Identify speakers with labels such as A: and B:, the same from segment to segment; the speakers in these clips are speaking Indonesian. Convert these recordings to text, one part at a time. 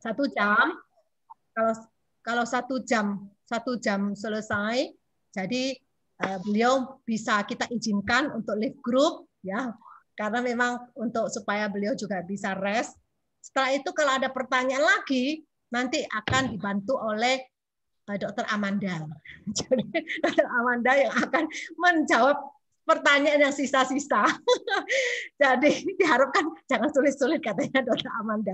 A: 1 jam. Kalau kalau 1 jam selesai, jadi beliau bisa kita izinkan untuk live group ya, karena memang untuk supaya beliau juga bisa rest. Setelah itu kalau ada pertanyaan lagi, nanti akan dibantu oleh Dokter Amanda. Jadi Dokter Amanda yang akan menjawab pertanyaan yang sisa-sisa. Jadi diharapkan jangan sulit-sulit katanya Dokter Amanda.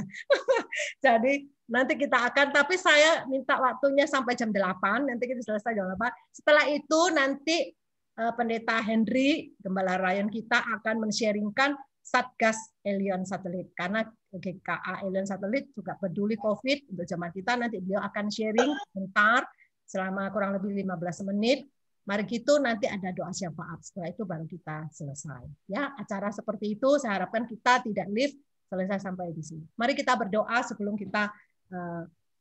A: Jadi nanti kita akan, tapi saya minta waktunya sampai jam 8, nanti kita selesai jam 8. Setelah itu nanti Pendeta Henry, Gembala Ryan kita akan men-sharingkan Satgas Elion Satelit. Karena GKA Elion Satelit juga peduli COVID untuk zaman kita, nanti beliau akan sharing bentar selama kurang lebih 15 menit. Mari gitu nanti ada doa syafaat. Setelah itu baru kita selesai. Ya, acara seperti itu saya harapkan kita tidak live selesai sampai di sini. Mari kita berdoa sebelum kita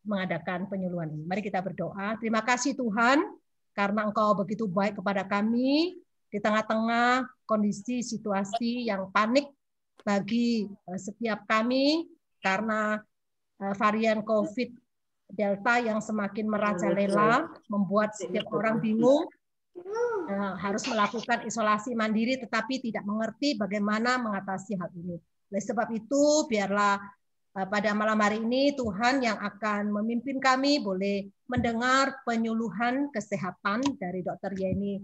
A: mengadakan penyuluhan ini. Mari kita berdoa. Terima kasih Tuhan karena Engkau begitu baik kepada kami di tengah-tengah kondisi situasi yang panik bagi setiap kami karena varian COVID Delta yang semakin merajalela membuat setiap orang bingung, harus melakukan isolasi mandiri tetapi tidak mengerti bagaimana mengatasi hal ini. Oleh sebab itu, biarlah pada malam hari ini Tuhan yang akan memimpin kami boleh mendengar penyuluhan kesehatan dari Dr. Yeni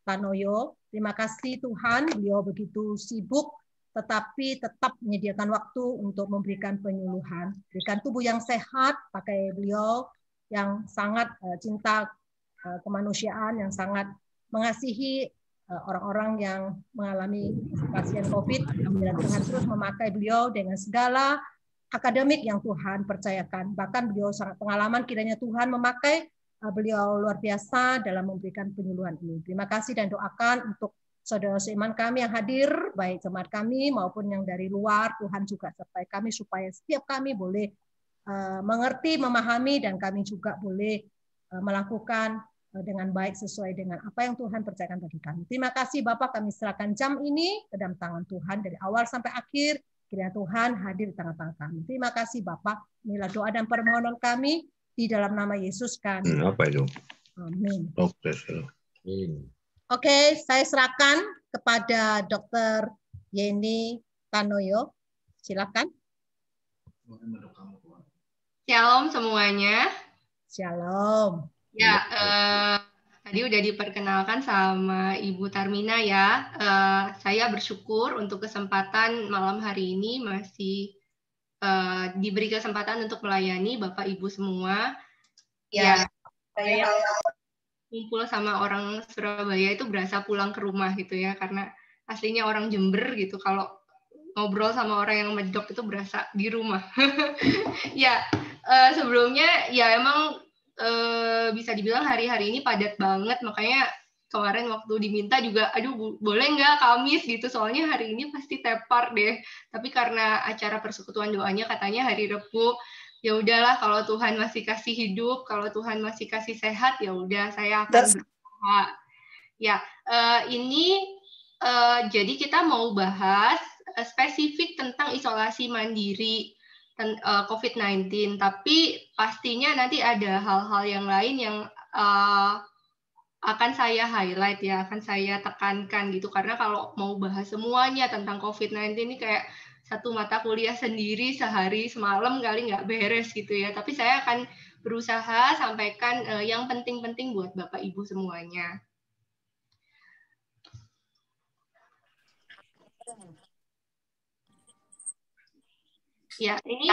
A: Tanoyo. Terima kasih Tuhan, beliau begitu sibuk tetapi tetap menyediakan waktu untuk memberikan penyuluhan. Berikan tubuh yang sehat, pakai beliau yang sangat cinta kemanusiaan, yang sangat mengasihi orang-orang yang mengalami pasien COVID. Dan Tuhan terus memakai beliau dengan segala akademik yang Tuhan percayakan. Bahkan beliau sangat pengalaman, kiranya Tuhan memakai beliau luar biasa dalam memberikan penyuluhan ini. Terima kasih dan doakan untuk saudara seiman kami yang hadir, baik jemaat kami maupun yang dari luar. Tuhan juga sertai kami supaya setiap kami boleh mengerti, memahami, dan kami juga boleh melakukan dengan baik sesuai dengan apa yang Tuhan percayakan bagi kami. Terima kasih Bapak, kami serahkan jam ini ke dalam tangan Tuhan dari awal sampai akhir. Kiranya Tuhan hadir di tengah-tengah kami. Terima kasih Bapak. Inilah doa dan permohonan kami di dalam nama Yesus kan.
B: Apa itu?
A: Amin.
B: Amin.
A: Oke, saya serahkan kepada Dr. Yeni Tanoyo. Silakan.
C: Shalom semuanya.
A: Shalom.
C: Ya, tadi udah diperkenalkan sama Ibu Tarmina ya. Saya bersyukur untuk kesempatan malam hari ini masih diberi kesempatan untuk melayani Bapak Ibu semua. Ya, saya kumpul sama orang Surabaya itu berasa pulang ke rumah gitu ya, karena aslinya orang Jember gitu. Kalau ngobrol sama orang yang medok itu berasa di rumah. Ya, sebelumnya ya emang bisa dibilang hari-hari ini padat banget, makanya kemarin waktu diminta juga, aduh boleh nggak Kamis gitu, soalnya hari ini pasti tepar deh. Tapi karena acara persekutuan doanya katanya hari Rebu, ya udahlah, kalau Tuhan masih kasih hidup, kalau Tuhan masih kasih sehat, ya udah saya akan berusaha. Ya, ini jadi kita mau bahas spesifik tentang isolasi mandiri COVID-19, tapi pastinya nanti ada hal-hal yang lain yang akan saya highlight ya, akan saya tekankan gitu, karena kalau mau bahas semuanya tentang COVID-19 ini kayak satu mata kuliah sendiri sehari semalam kali nggak beres gitu ya. Tapi saya akan berusaha sampaikan yang penting-penting buat Bapak Ibu semuanya. Ya, ini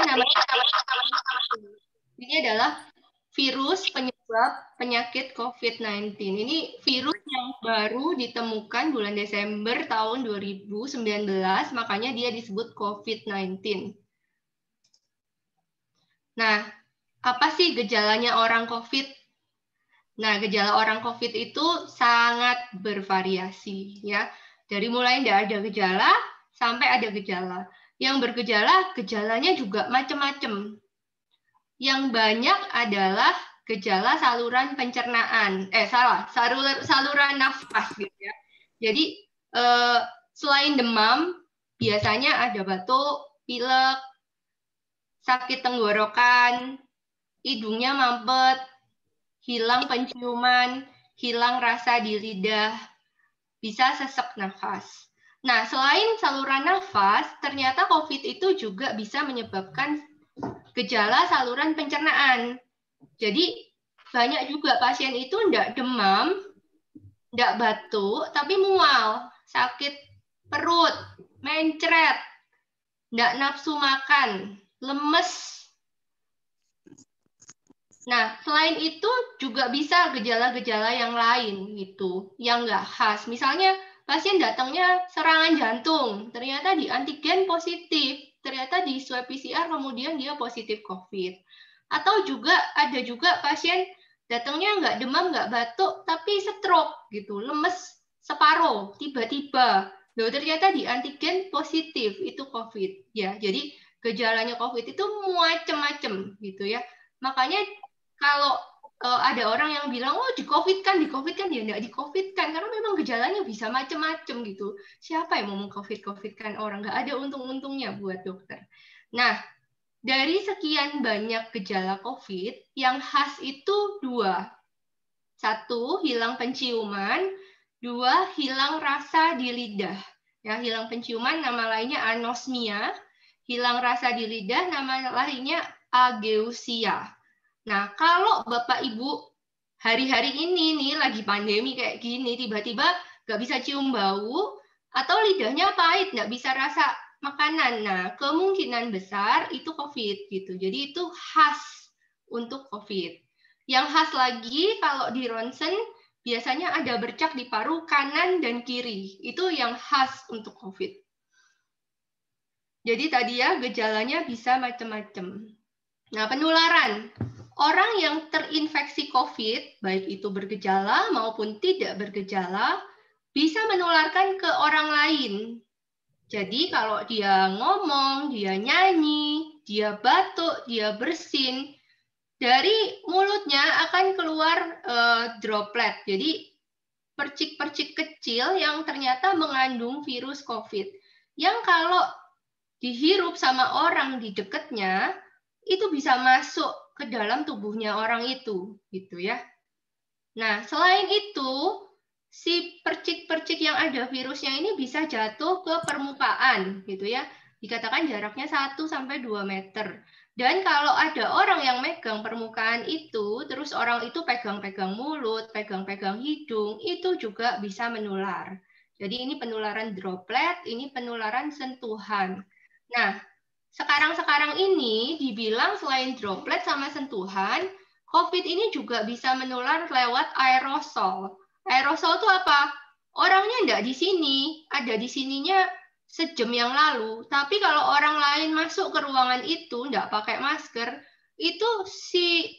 C: adalah virus penyebab penyakit COVID-19. Ini virus yang baru ditemukan bulan Desember tahun 2019, makanya dia disebut COVID-19. Nah, apa sih gejalanya orang COVID? Nah, gejala orang COVID itu sangat bervariasi ya. Dari mulai tidak ada gejala sampai ada gejala. Yang bergejala, gejalanya juga macam-macam. Yang banyak adalah gejala saluran pencernaan. Saluran nafas gitu ya. Jadi selain demam, biasanya ada batuk, pilek, sakit tenggorokan, hidungnya mampet, hilang penciuman, hilang rasa di lidah, bisa sesak nafas. Nah, selain saluran nafas, ternyata COVID itu juga bisa menyebabkan gejala saluran pencernaan. Jadi, banyak juga pasien itu tidak demam, tidak batuk, tapi mual, sakit perut, mencret, tidak nafsu makan, lemes. Nah, selain itu juga bisa gejala-gejala yang lain gitu, yang nggak khas. Misalnya pasien datangnya serangan jantung, ternyata di antigen positif, ternyata di swab PCR kemudian dia positif COVID. Atau juga ada juga pasien datangnya nggak demam, nggak batuk, tapi stroke gitu, lemes separuh, tiba-tiba. Loh, ternyata di antigen positif itu COVID. Ya, jadi gejalanya COVID itu macam-macam gitu ya. Makanya kalau ada orang yang bilang, oh di COVID kan, ya nggak di COVID kan, karena memang gejalanya bisa macam-macam gitu. Siapa yang mau meng-COVID kan orang? Nggak ada untung-untungnya buat dokter. Nah, dari sekian banyak gejala COVID, yang khas itu 2. 1, hilang penciuman. 2, hilang rasa di lidah. Ya, hilang penciuman nama lainnya anosmia. Hilang rasa di lidah nama lainnya ageusia. Nah, kalau Bapak Ibu hari-hari ini nih lagi pandemi kayak gini, tiba-tiba nggak bisa cium bau, atau lidahnya pahit, nggak bisa rasa makanan. Nah, kemungkinan besar itu COVID gitu. Jadi itu khas untuk COVID. Yang khas lagi kalau di ronsen biasanya ada bercak di paru kanan dan kiri. Itu yang khas untuk COVID. Jadi tadi ya gejalanya bisa macam-macam. Nah, penularan. Orang yang terinfeksi COVID, baik itu bergejala maupun tidak bergejala, bisa menularkan ke orang lain. Jadi kalau dia ngomong, dia nyanyi, dia batuk, dia bersin, dari mulutnya akan keluar droplet. Jadi percik-percik kecil yang ternyata mengandung virus COVID. Yang kalau dihirup sama orang di dekatnya, itu bisa masuk ke dalam tubuhnya orang itu, gitu ya. Nah, selain itu, si percik-percik yang ada virusnya ini bisa jatuh ke permukaan, gitu ya. Dikatakan jaraknya 1-2 meter. Dan kalau ada orang yang megang permukaan itu, terus orang itu pegang-pegang mulut, pegang-pegang hidung, itu juga bisa menular. Jadi ini penularan droplet, ini penularan sentuhan. Nah, sekarang-sekarang ini dibilang selain droplet sama sentuhan, COVID ini juga bisa menular lewat aerosol. Aerosol itu apa? Orangnya enggak di sini, ada di sininya sejam yang lalu. Tapi kalau orang lain masuk ke ruangan itu, enggak pakai masker, itu si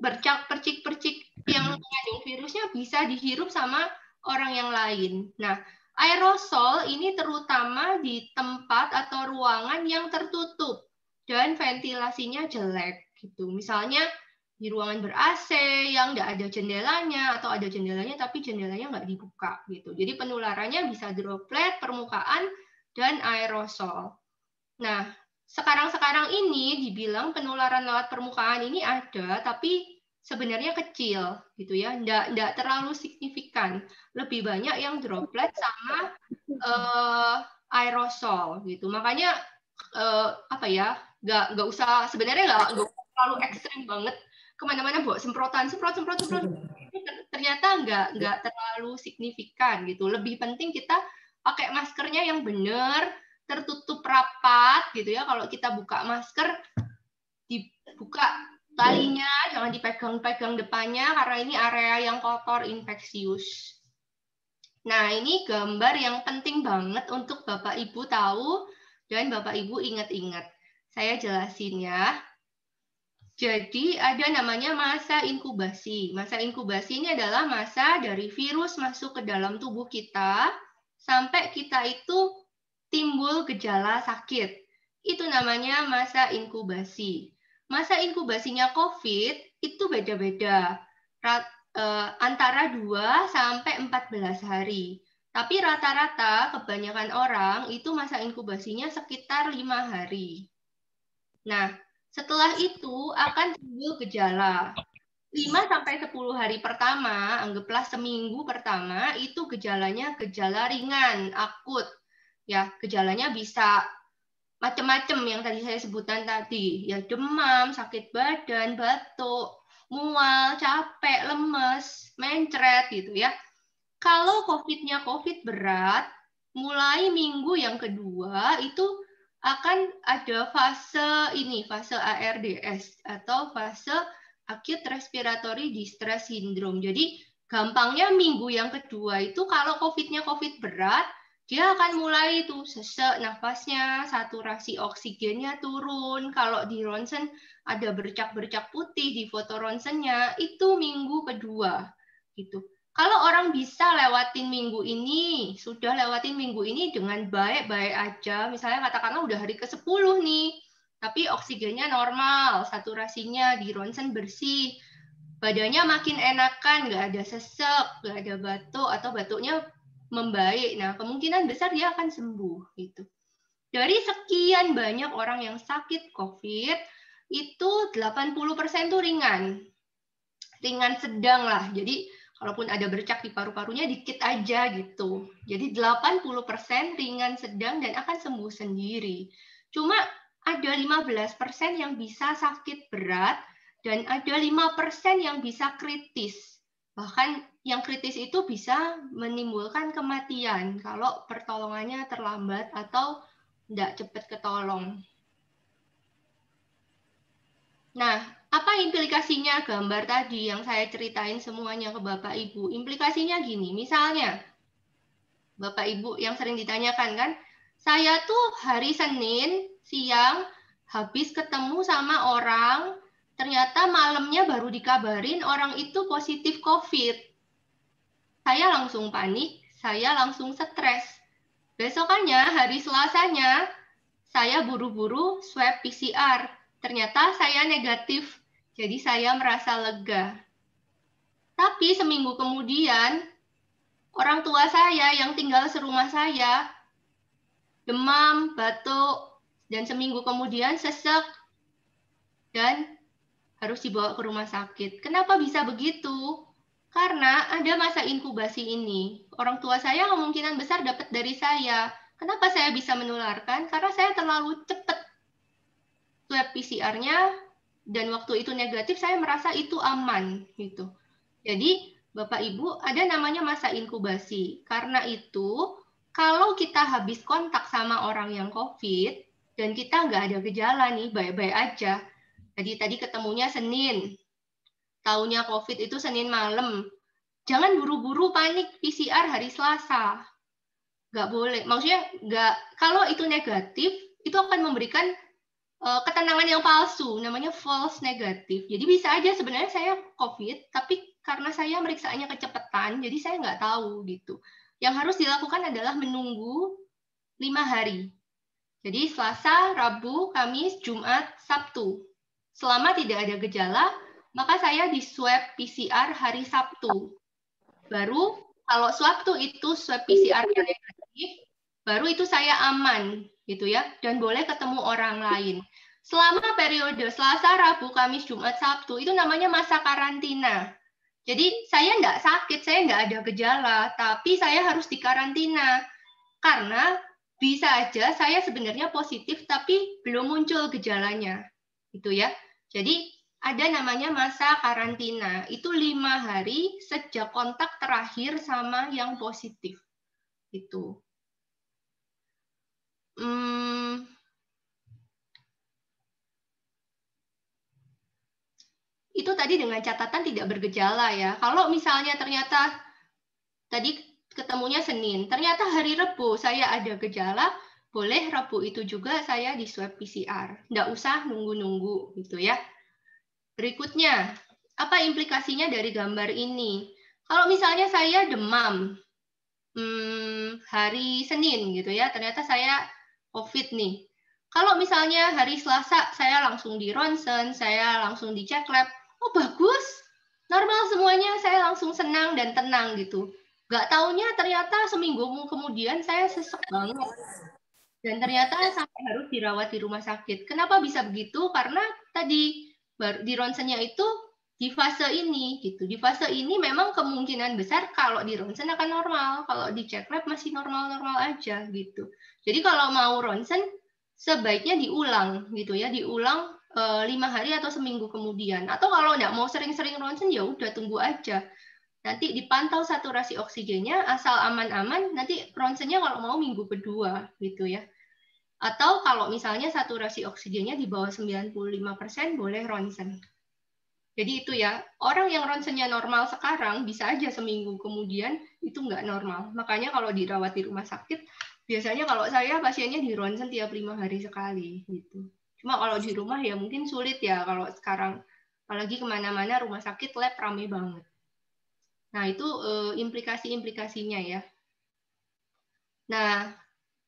C: bercak percik-percik yang mengandung virusnya bisa dihirup sama orang yang lain. Nah, aerosol ini terutama di tempat atau ruangan yang tertutup dan ventilasinya jelek gitu. Misalnya di ruangan ber-AC yang nggak ada jendelanya atau ada jendelanya tapi jendelanya nggak dibuka gitu. Jadi penularannya bisa droplet, permukaan, dan aerosol. Nah, sekarang-sekarang ini dibilang penularan lewat permukaan ini ada, tapi sebenarnya kecil gitu ya, nggak terlalu signifikan. Lebih banyak yang droplet sama aerosol gitu. Makanya apa ya, nggak usah sebenarnya nggak terlalu ekstrim banget kemana-mana bawa semprotan. Ternyata nggak terlalu signifikan gitu. Lebih penting kita pakai maskernya yang benar, tertutup rapat gitu ya. Kalau kita buka masker, dibuka talinya, jangan dipegang-pegang depannya karena ini area yang kotor, infeksius. Nah, ini gambar yang penting banget untuk Bapak Ibu tahu dan Bapak Ibu ingat-ingat. Saya jelasin ya. Jadi ada namanya masa inkubasi. Masa inkubasi ini adalah masa dari virus masuk ke dalam tubuh kita sampai kita itu timbul gejala sakit. Itu namanya masa inkubasi. Masa inkubasinya COVID itu beda-beda. Antara 2 sampai 14 hari. Tapi rata-rata kebanyakan orang itu masa inkubasinya sekitar 5 hari. Nah, setelah itu akan timbul gejala. 5-10 hari pertama, anggaplah seminggu pertama, itu gejalanya gejala ringan, akut. Ya, gejalanya bisa macam-macam yang tadi saya sebutkan tadi. Ya, demam, sakit badan, batuk, mual, capek, lemes, mencret gitu ya. Kalau COVID-nya COVID berat, mulai minggu yang kedua itu akan ada fase ini, fase ARDS atau fase Acute Respiratory Distress Syndrome. Jadi gampangnya minggu yang kedua itu kalau COVID-nya COVID berat, dia akan mulai itu sesek nafasnya, saturasi oksigennya turun. Kalau di ronsen ada bercak-bercak putih di foto ronsennya, itu minggu kedua. Gitu. Kalau orang bisa lewatin minggu ini, sudah lewatin minggu ini dengan baik-baik aja, misalnya katakanlah udah hari ke-10 nih, tapi oksigennya normal, saturasinya di ronsen bersih, badannya makin enakan, nggak ada sesek, nggak ada batuk, atau batuknya membaik. Nah, kemungkinan besar dia akan sembuh. Gitu. Dari sekian banyak orang yang sakit COVID, itu 80% itu ringan. Ringan sedang lah. Jadi, kalaupun ada bercak di paru-parunya, dikit aja gitu. Jadi, 80% ringan sedang dan akan sembuh sendiri. Cuma ada 15% yang bisa sakit berat dan ada 5% yang bisa kritis. Bahkan yang kritis itu bisa menimbulkan kematian kalau pertolongannya terlambat atau tidak cepat ketolong. Nah, apa implikasinya gambar tadi yang saya ceritain semuanya ke Bapak Ibu? Implikasinya gini, misalnya Bapak Ibu yang sering ditanyakan kan, saya tuh hari Senin siang habis ketemu sama orang, ternyata malamnya baru dikabarin orang itu positif COVID. Saya langsung panik, saya langsung stres. Besokannya, hari Selasanya, saya buru-buru swab PCR. Ternyata saya negatif, jadi saya merasa lega. Tapi seminggu kemudian, orang tua saya yang tinggal serumah saya, demam, batuk, dan seminggu kemudian sesek, dan harus dibawa ke rumah sakit. Kenapa bisa begitu? Karena ada masa inkubasi ini. Orang tua saya kemungkinan besar dapat dari saya. Kenapa saya bisa menularkan? Karena saya terlalu cepat swab PCR-nya, dan waktu itu negatif, saya merasa itu aman. Gitu. Jadi, Bapak Ibu, ada namanya masa inkubasi. Karena itu, kalau kita habis kontak sama orang yang COVID, dan kita nggak ada gejala nih, baik-baik aja. Jadi tadi ketemunya Senin, taunya COVID itu Senin malam. Jangan buru-buru panik PCR hari Selasa. Nggak boleh. Maksudnya, nggak, kalau itu negatif, itu akan memberikan ketenangan yang palsu, namanya false negatif. Jadi bisa aja sebenarnya saya COVID, tapi karena saya meriksaannya kecepatan, jadi saya nggak tahu gitu. Yang harus dilakukan adalah menunggu 5 hari. Jadi Selasa, Rabu, Kamis, Jumat, Sabtu. Selama tidak ada gejala, maka saya di swab PCR hari Sabtu. Baru kalau Sabtu itu swab PCR-nya negatif, baru itu saya aman gitu ya, dan boleh ketemu orang lain. Selama periode Selasa, Rabu, Kamis, Jumat, Sabtu, itu namanya masa karantina. Jadi saya nggak sakit, saya nggak ada gejala, tapi saya harus dikarantina. Karena bisa aja saya sebenarnya positif, tapi belum muncul gejalanya. Gitu ya. Jadi ada namanya masa karantina. Itu 5 hari sejak kontak terakhir sama yang positif. Itu. Itu tadi dengan catatan tidak bergejala ya. Kalau misalnya ternyata tadi ketemunya Senin, ternyata hari Rabu saya ada gejala, boleh Rabu itu juga saya di swab PCR. Nggak usah nunggu-nunggu gitu ya. Berikutnya, apa implikasinya dari gambar ini? Kalau misalnya saya demam hari Senin gitu ya, ternyata saya COVID nih. Kalau misalnya hari Selasa saya langsung di ronsen, saya langsung dicek lab, oh bagus, normal semuanya, saya langsung senang dan tenang gitu. Nggak taunya ternyata seminggu kemudian saya sesek banget. Dan ternyata sampai harus dirawat di rumah sakit. Kenapa bisa begitu? Karena tadi di ronsennya itu di fase ini gitu. Di fase ini memang kemungkinan besar kalau di ronsen akan normal, kalau di cek lab masih normal-normal aja gitu. Jadi kalau mau ronsen sebaiknya diulang gitu ya, diulang 5 hari atau seminggu kemudian. Atau kalau nggak mau sering-sering ronsen ya udah tunggu aja. Nanti dipantau saturasi oksigennya, asal aman-aman, nanti ronsennya kalau mau minggu kedua gitu ya. Atau kalau misalnya saturasi oksigennya di bawah 95% boleh ronsen. Jadi itu ya, orang yang ronsennya normal sekarang bisa aja seminggu kemudian itu nggak normal. Makanya kalau dirawat di rumah sakit, biasanya kalau saya pasiennya di ronsen tiap 5 hari sekali gitu. Cuma kalau di rumah ya mungkin sulit ya kalau sekarang, apalagi kemana-mana rumah sakit lab rame banget. Nah, itu implikasi-implikasinya ya. Nah,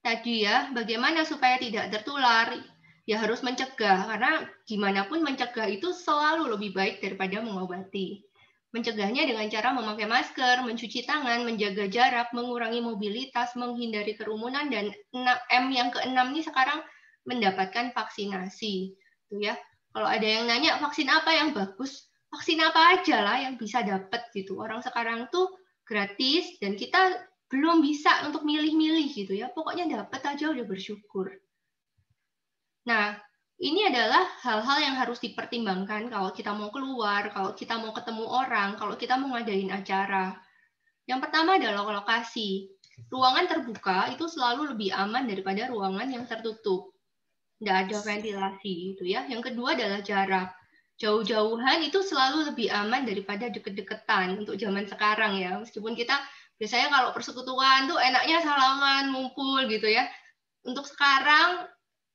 C: tadi ya, bagaimana supaya tidak tertular? Ya harus mencegah, karena gimana pun mencegah itu selalu lebih baik daripada mengobati. Mencegahnya dengan cara memakai masker, mencuci tangan, menjaga jarak, mengurangi mobilitas, menghindari kerumunan, dan M yang ke-6 ini sekarang mendapatkan vaksinasi. Tuh ya. Kalau ada yang nanya vaksin apa yang bagus, vaksin apa aja lah yang bisa dapat gitu. Orang sekarang tuh gratis dan kita belum bisa untuk milih-milih gitu ya. Pokoknya dapat aja udah bersyukur. Nah, ini adalah hal-hal yang harus dipertimbangkan kalau kita mau keluar, kalau kita mau ketemu orang, kalau kita mau ngadain acara. Yang pertama adalah lokasi. Ruangan terbuka itu selalu lebih aman daripada ruangan yang tertutup. Nggak ada ventilasi itu ya. Yang kedua adalah jarak. Jauh-jauhan itu selalu lebih aman daripada deket-deketan untuk zaman sekarang ya. Meskipun kita biasanya kalau persekutuan tuh enaknya salaman, ngumpul gitu ya. Untuk sekarang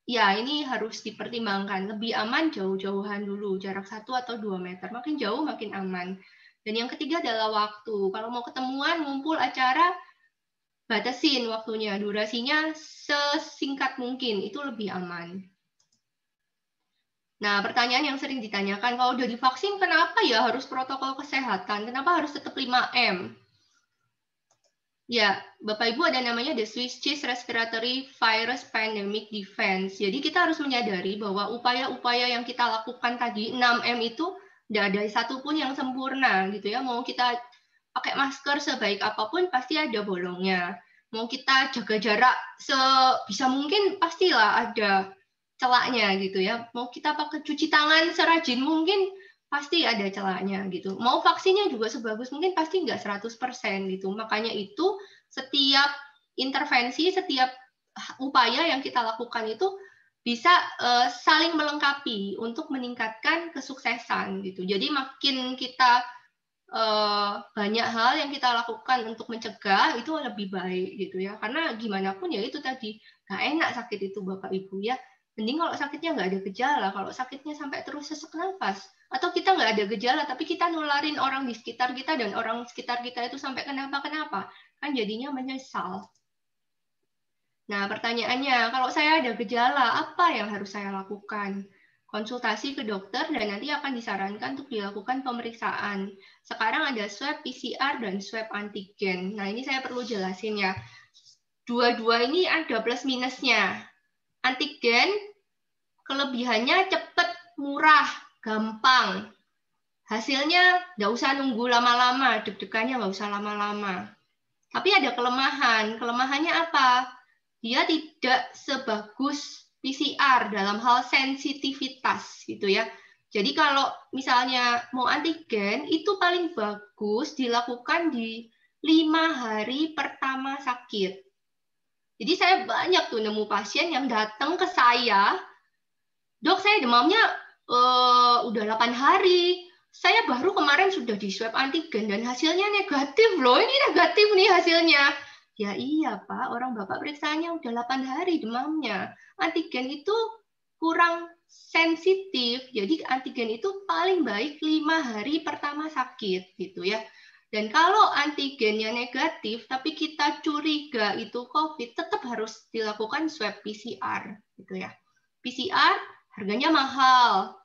C: ya ini harus dipertimbangkan. Lebih aman jauh-jauhan dulu, jarak 1 atau 2 meter. Makin jauh makin aman. Dan yang ketiga adalah waktu. Kalau mau ketemuan, ngumpul acara, batasin waktunya, durasinya sesingkat mungkin, itu lebih aman. Nah, pertanyaan yang sering ditanyakan, kalau udah divaksin, kenapa ya harus protokol kesehatan? Kenapa harus tetap 5M? Ya, Bapak Ibu ada namanya The Swiss Cheese Respiratory Virus Pandemic Defense. Jadi kita harus menyadari bahwa upaya-upaya yang kita lakukan tadi, 6M itu, tidak ada satupun yang sempurna gitu ya. Mau kita pakai masker sebaik apapun pasti ada bolongnya. Mau kita jaga jarak sebisa mungkin pastilah ada celaknya gitu ya. Mau kita pakai cuci tangan serajin mungkin pasti ada celaknya gitu. Mau vaksinnya juga sebagus mungkin pasti nggak 100% gitu. Makanya itu setiap intervensi, setiap upaya yang kita lakukan itu bisa saling melengkapi untuk meningkatkan kesuksesan gitu. Jadi makin kita banyak hal yang kita lakukan untuk mencegah itu lebih baik gitu ya, karena gimana pun ya itu tadi nggak enak sakit itu Bapak Ibu ya. Mending kalau sakitnya nggak ada gejala, kalau sakitnya sampai terus sesak nafas atau kita nggak ada gejala tapi kita nularin orang di sekitar kita dan orang sekitar kita itu sampai kenapa-kenapa, kan jadinya menyesal. Nah, pertanyaannya, kalau saya ada gejala, apa yang harus saya lakukan? Konsultasi ke dokter dan nanti akan disarankan untuk dilakukan pemeriksaan. Sekarang ada swab PCR dan swab antigen. Nah, ini saya perlu jelasin ya. Dua-dua ini ada plus minusnya. Antigen, kelebihannya cepat, murah, gampang. Hasilnya nggak usah nunggu lama-lama, deg-degannya nggak usah lama-lama. Tapi ada kelemahan. Kelemahannya apa? Dia tidak sebagus PCR dalam hal sensitivitas gitu ya. Jadi kalau misalnya mau antigen itu paling bagus dilakukan di 5 hari pertama sakit. Jadi saya banyak tuh nemu pasien yang datang ke saya, dok saya demamnya udah 8 hari. Saya baru kemarin sudah di swab antigen dan hasilnya negatif loh. Ini negatif nih hasilnya. Ya iya Pak, orang Bapak periksanya udah 8 hari demamnya. Antigen itu kurang sensitif, jadi antigen itu paling baik 5 hari pertama sakit gitu ya. Dan kalau antigennya negatif, tapi kita curiga itu COVID, tetap harus dilakukan swab PCR gitu ya. PCR harganya mahal,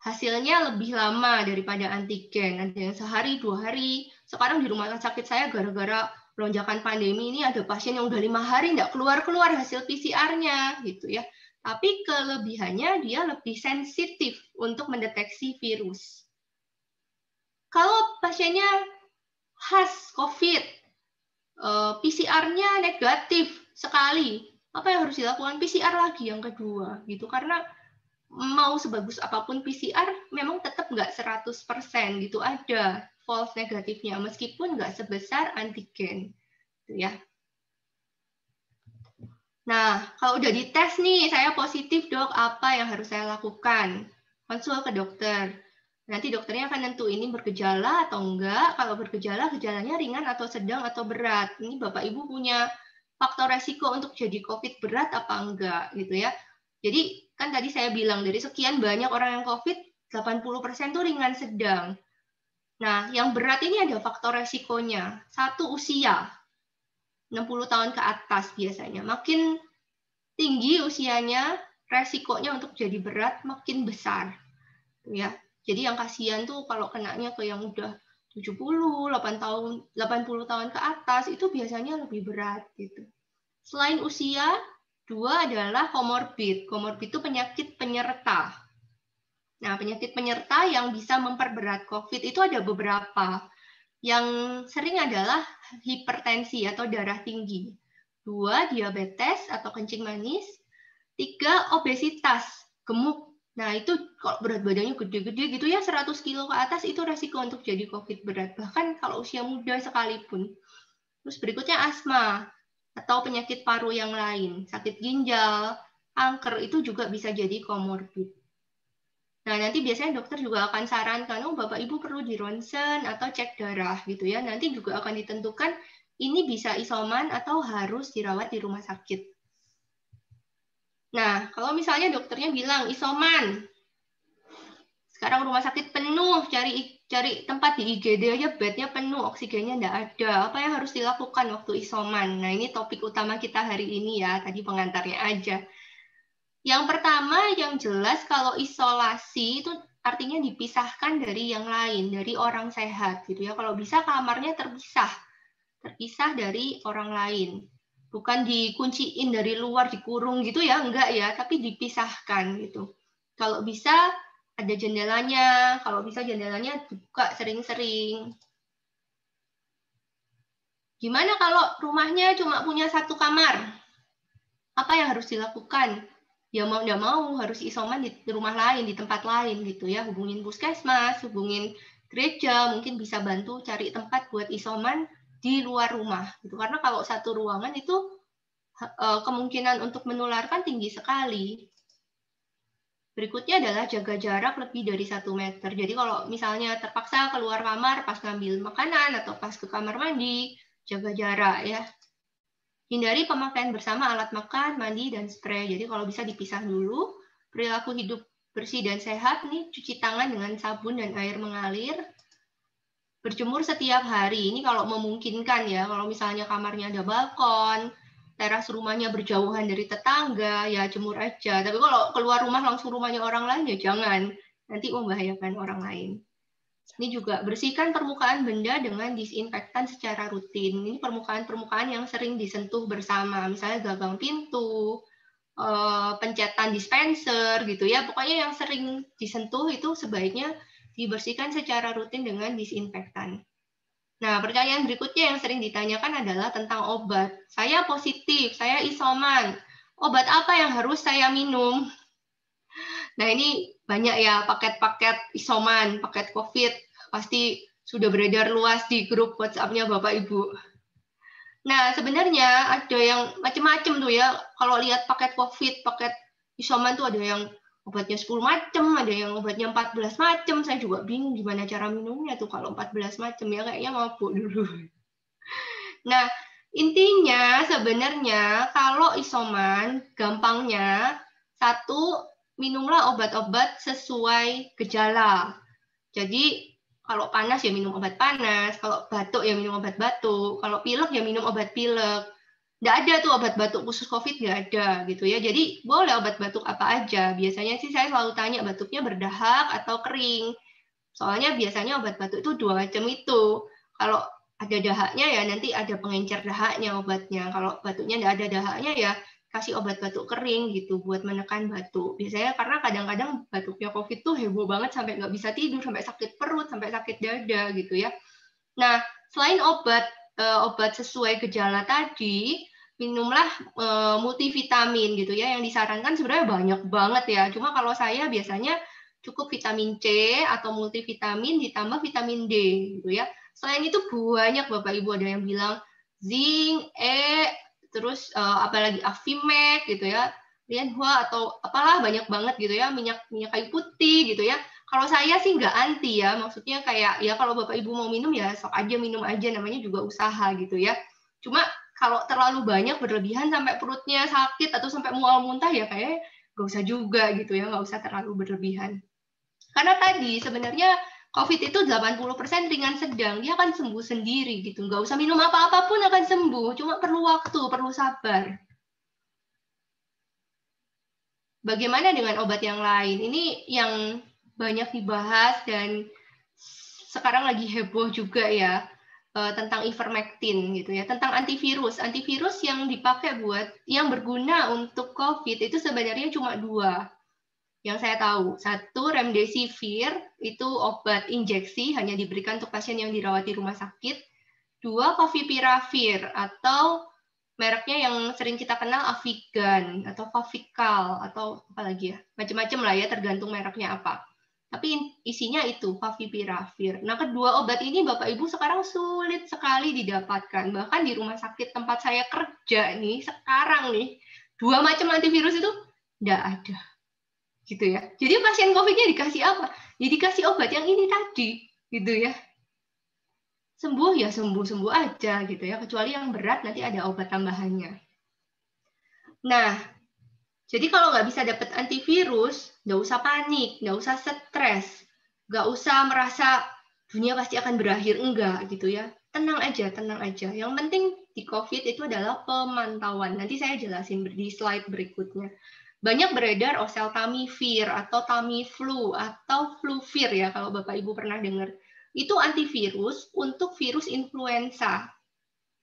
C: hasilnya lebih lama daripada antigen. Ada yang sehari, 2 hari. Sekarang di rumah sakit saya gara-gara lonjakan pandemi ini ada pasien yang udah 5 hari nggak keluar-keluar hasil PCR-nya gitu ya. Tapi kelebihannya dia lebih sensitif untuk mendeteksi virus. Kalau pasiennya khas COVID, PCR-nya negatif sekali, apa yang harus dilakukan? PCR lagi yang kedua, gitu. Karena mau sebagus apapun PCR, memang tetap nggak 100% gitu, ada false negatifnya, meskipun nggak sebesar antigen, gitu ya. Nah, kalau udah dites nih, saya positif dok, apa yang harus saya lakukan? Konsul ke dokter. Nanti dokternya akan nentu ini bergejala atau enggak. Kalau bergejala, gejalanya ringan atau sedang atau berat. Ini Bapak Ibu punya faktor resiko untuk jadi COVID berat apa enggak gitu ya. Jadi kan tadi saya bilang dari sekian banyak orang yang COVID, 80% itu ringan sedang. Nah, yang berat ini ada faktor resikonya. Satu, usia. 60 tahun ke atas biasanya. Makin tinggi usianya, resikonya untuk jadi berat makin besar. Ya. Jadi yang kasihan tuh kalau kenanya ke yang udah 70, 80 tahun ke atas itu biasanya lebih berat gitu. Selain usia, dua adalah komorbid. Komorbid itu penyakit penyerta. Nah, penyakit penyerta yang bisa memperberat COVID itu ada beberapa. Yang sering adalah hipertensi atau darah tinggi. 2, diabetes atau kencing manis. 3, obesitas, gemuk. Nah, itu kalau berat badannya gede-gede gitu ya, 100 kilo ke atas, itu resiko untuk jadi COVID berat. Bahkan kalau usia muda sekalipun. Terus berikutnya asma atau penyakit paru yang lain. Sakit ginjal, kanker, itu juga bisa jadi komorbid. Nah, nanti biasanya dokter juga akan sarankan, oh Bapak Ibu perlu di ronsen atau cek darah gitu ya. Nanti juga akan ditentukan ini bisa isoman atau harus dirawat di rumah sakit. Nah, kalau misalnya dokternya bilang isoman, sekarang rumah sakit penuh, cari tempat di IGD aja bednya penuh, oksigennya nggak ada. Apa yang harus dilakukan waktu isoman? Nah, ini topik utama kita hari ini ya, tadi pengantarnya aja. Yang pertama, yang jelas kalau isolasi itu artinya dipisahkan dari yang lain, dari orang sehat gitu ya. Kalau bisa kamarnya terpisah dari orang lain. Bukan dikunciin dari luar, dikurung gitu ya, enggak ya, tapi dipisahkan gitu. Kalau bisa ada jendelanya, kalau bisa jendelanya dibuka sering-sering. Gimana kalau rumahnya cuma punya 1 kamar? Apa yang harus dilakukan? Ya mau nggak mau harus isoman di rumah lain, di tempat lain gitu ya. Hubungin puskesmas, hubungin gereja, mungkin bisa bantu cari tempat buat isoman di luar rumah gitu. Karena kalau satu ruangan itu kemungkinan untuk menularkan tinggi sekali. Berikutnya adalah jaga jarak lebih dari 1 meter. Jadi kalau misalnya terpaksa keluar kamar pas ngambil makanan atau pas ke kamar mandi, jaga jarak ya. Hindari pemakaian bersama alat makan, mandi, dan spray. Jadi kalau bisa dipisah dulu. Perilaku hidup bersih dan sehat nih, cuci tangan dengan sabun dan air mengalir. Berjemur setiap hari. Ini kalau memungkinkan ya. Kalau misalnya kamarnya ada balkon, teras rumahnya berjauhan dari tetangga, ya jemur aja. Tapi kalau keluar rumah langsung rumahnya orang lain, ya jangan. Nanti membahayakan orang lain. Ini juga bersihkan permukaan benda dengan disinfektan secara rutin. Ini permukaan-permukaan yang sering disentuh bersama, misalnya gagang pintu, pencetan dispenser gitu ya. Pokoknya yang sering disentuh itu sebaiknya dibersihkan secara rutin dengan disinfektan. Nah, pertanyaan berikutnya yang sering ditanyakan adalah tentang obat. Saya positif, saya isoman. Obat apa yang harus saya minum? Nah, ini banyak ya paket-paket isoman, paket COVID. Pasti sudah beredar luas di grup WhatsApp-nya Bapak Ibu. Nah, sebenarnya ada yang macam-macam tuh ya. Kalau lihat paket COVID, paket isoman tuh ada yang obatnya 10 macam, ada yang obatnya 14 macam. Saya juga bingung gimana cara minumnya tuh kalau 14 macam ya, kayaknya mabuk dulu. Nah, intinya sebenarnya kalau isoman, gampangnya satu, minumlah obat-obat sesuai gejala. Jadi kalau panas ya minum obat panas, kalau batuk ya minum obat batuk, kalau pilek ya minum obat pilek. Nggak ada tuh obat batuk khusus COVID, nggak ada gitu ya. Jadi boleh obat batuk apa aja. Biasanya sih saya selalu tanya batuknya berdahak atau kering. Soalnya biasanya obat batuk itu 2 macam itu. Kalau ada dahaknya ya nanti ada pengencer dahaknya obatnya. Kalau batuknya nggak ada dahaknya ya kasih obat batuk kering gitu buat menekan batuk. Biasanya karena kadang-kadang batuknya COVID tuh heboh banget sampai nggak bisa tidur, sampai sakit perut, sampai sakit dada gitu ya. Nah, selain obat sesuai gejala tadi, minumlah multivitamin gitu ya. Yang disarankan sebenarnya banyak banget ya. Cuma kalau saya biasanya cukup vitamin C atau multivitamin ditambah vitamin D gitu ya. Selain itu banyak Bapak Ibu ada yang bilang zinc, terus apalagi Afimax gitu ya, Lianhua atau apalah banyak banget gitu ya, minyak kayu putih gitu ya. Kalau saya sih nggak anti ya, maksudnya kayak ya kalau Bapak Ibu mau minum ya sok aja minum aja, namanya juga usaha gitu ya. Cuma kalau terlalu banyak berlebihan sampai perutnya sakit atau sampai mual muntah ya kayak nggak usah juga gitu ya, nggak usah terlalu berlebihan. Karena tadi sebenarnya COVID itu 80% ringan sedang, dia akan sembuh sendiri gitu. Nggak usah minum apa-apa pun akan sembuh, cuma perlu waktu, perlu sabar. Bagaimana dengan obat yang lain? Ini yang banyak dibahas dan sekarang lagi heboh juga ya tentang ivermectin gitu ya, tentang antivirus. Antivirus yang dipakai yang berguna untuk COVID itu sebenarnya cuma 2. Yang saya tahu, 1 remdesivir itu obat injeksi hanya diberikan untuk pasien yang dirawat di rumah sakit. 2 favipiravir atau mereknya yang sering kita kenal Avigan atau Favikal atau apa lagi ya, macam-macam lah ya tergantung mereknya apa. Tapi isinya itu favipiravir. Nah, kedua obat ini Bapak Ibu sekarang sulit sekali didapatkan. Bahkan di rumah sakit tempat saya kerja nih sekarang nih 2 macam antivirus itu nggak ada. Gitu ya. Jadi pasien COVID-nya dikasih apa? Ya dikasih obat yang ini tadi, gitu ya. Sembuh ya sembuh-sembuh aja gitu ya. Kecuali yang berat nanti ada obat tambahannya. Nah, jadi kalau nggak bisa dapat antivirus, nggak usah panik, nggak usah stres, nggak usah merasa dunia pasti akan berakhir, enggak gitu ya. Tenang aja, tenang aja. Yang penting di COVID itu adalah pemantauan. Nanti saya jelasin di slide berikutnya. Banyak beredar oseltamivir atau Tamiflu atau Fluvir ya kalau Bapak Ibu pernah dengar. Itu antivirus untuk virus influenza.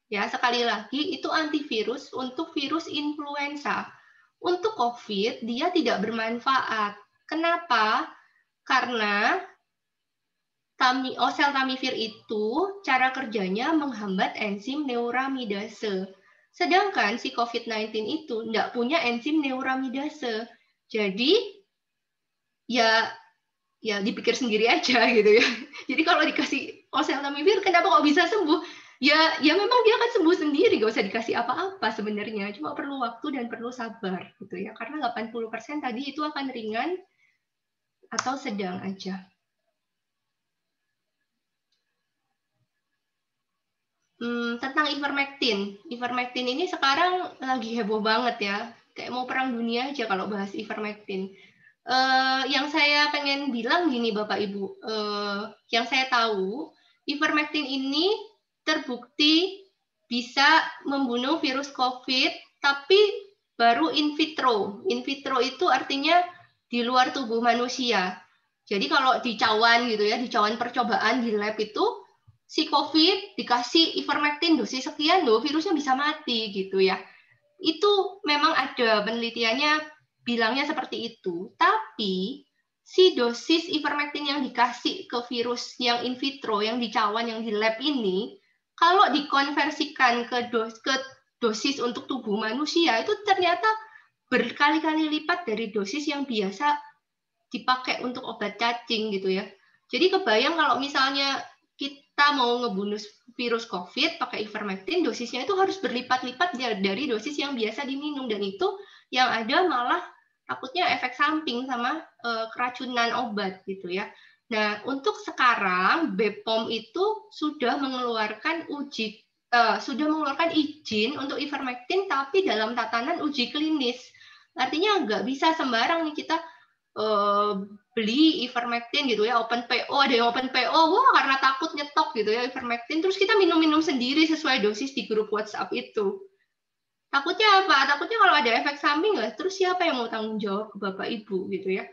C: Ya, sekali lagi itu antivirus untuk virus influenza. Untuk COVID dia tidak bermanfaat. Kenapa? Karena oseltamivir itu cara kerjanya menghambat enzim neuramidase. Sedangkan si COVID-19 itu tidak punya enzim neuramidase. Jadi ya dipikir sendiri aja gitu ya. Jadi kalau dikasih oseltamivir kenapa kok bisa sembuh? Ya memang dia akan sembuh sendiri, gak usah dikasih apa-apa sebenarnya. Cuma perlu waktu dan perlu sabar gitu ya. Karena 80% tadi itu akan ringan atau sedang aja. Tentang ivermectin. Ivermectin ini sekarang lagi heboh banget ya. Kayak mau perang dunia aja kalau bahas ivermectin. Yang saya pengen bilang gini Bapak Ibu, yang saya tahu, ivermectin ini terbukti bisa membunuh virus COVID, tapi baru in vitro. In vitro itu artinya di luar tubuh manusia. Jadi kalau di cawan gitu ya, di cawan percobaan di lab itu, si COVID dikasih ivermectin dosis sekian loh, virusnya bisa mati gitu ya. Itu memang ada penelitiannya bilangnya seperti itu. Tapi si dosis ivermectin yang dikasih ke virus yang in vitro, yang di cawan, yang di lab ini, kalau dikonversikan ke dosis untuk tubuh manusia, itu ternyata berkali-kali lipat dari dosis yang biasa dipakai untuk obat cacing gitu ya. Jadi kebayang kalau misalnya kita mau ngebunuh virus COVID pakai ivermectin, dosisnya itu harus berlipat-lipat dari dosis yang biasa diminum, dan itu yang ada malah takutnya efek samping sama keracunan obat gitu ya. Nah, untuk sekarang BPOM itu sudah mengeluarkan izin untuk ivermectin, tapi dalam tatanan uji klinis. Artinya nggak bisa sembarang nih kita beli ivermectin gitu ya, open PO, ada yang open PO, wah karena takut nyetok gitu ya ivermectin, terus kita minum-minum sendiri sesuai dosis di grup WhatsApp itu. Takutnya apa? Takutnya kalau ada efek samping lah, terus siapa yang mau tanggung jawab ke Bapak Ibu gitu ya.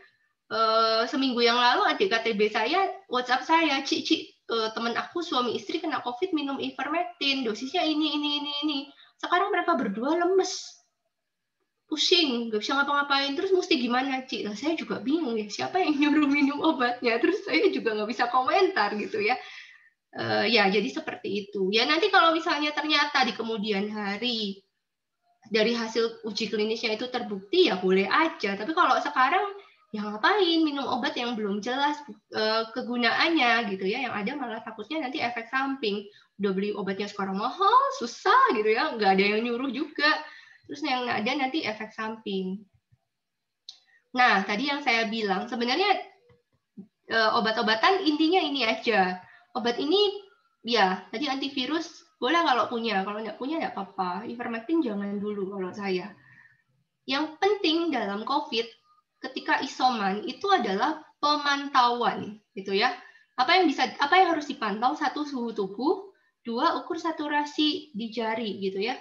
C: Seminggu yang lalu adik KTB saya WhatsApp saya, Cik, teman aku suami istri kena COVID minum ivermectin, dosisnya ini. Sekarang mereka berdua lemes, pusing, nggak bisa ngapa-ngapain. Terus mesti gimana, Ci? Nah, saya juga bingung ya, siapa yang nyuruh minum obatnya? Terus saya juga nggak bisa komentar gitu ya. Ya, jadi seperti itu. Ya nanti kalau misalnya ternyata di kemudian hari dari hasil uji klinisnya itu terbukti, ya boleh aja. Tapi kalau sekarang, ya ngapain minum obat yang belum jelas kegunaannya gitu ya. Yang ada malah takutnya nanti efek samping. Udah beli obatnya sekarang mahal, susah gitu ya. Nggak ada yang nyuruh juga. Terus yang ada nanti efek samping. Nah, tadi yang saya bilang, sebenarnya obat-obatan intinya ini aja. Obat ini, ya tadi antivirus, boleh kalau punya, kalau nggak punya nggak apa-apa. Ivermectin jangan dulu kalau saya. Yang penting dalam COVID, ketika isoman itu adalah pemantauan, gitu ya. Apa yang harus dipantau? 1, suhu tubuh, 2, ukur saturasi di jari, gitu ya.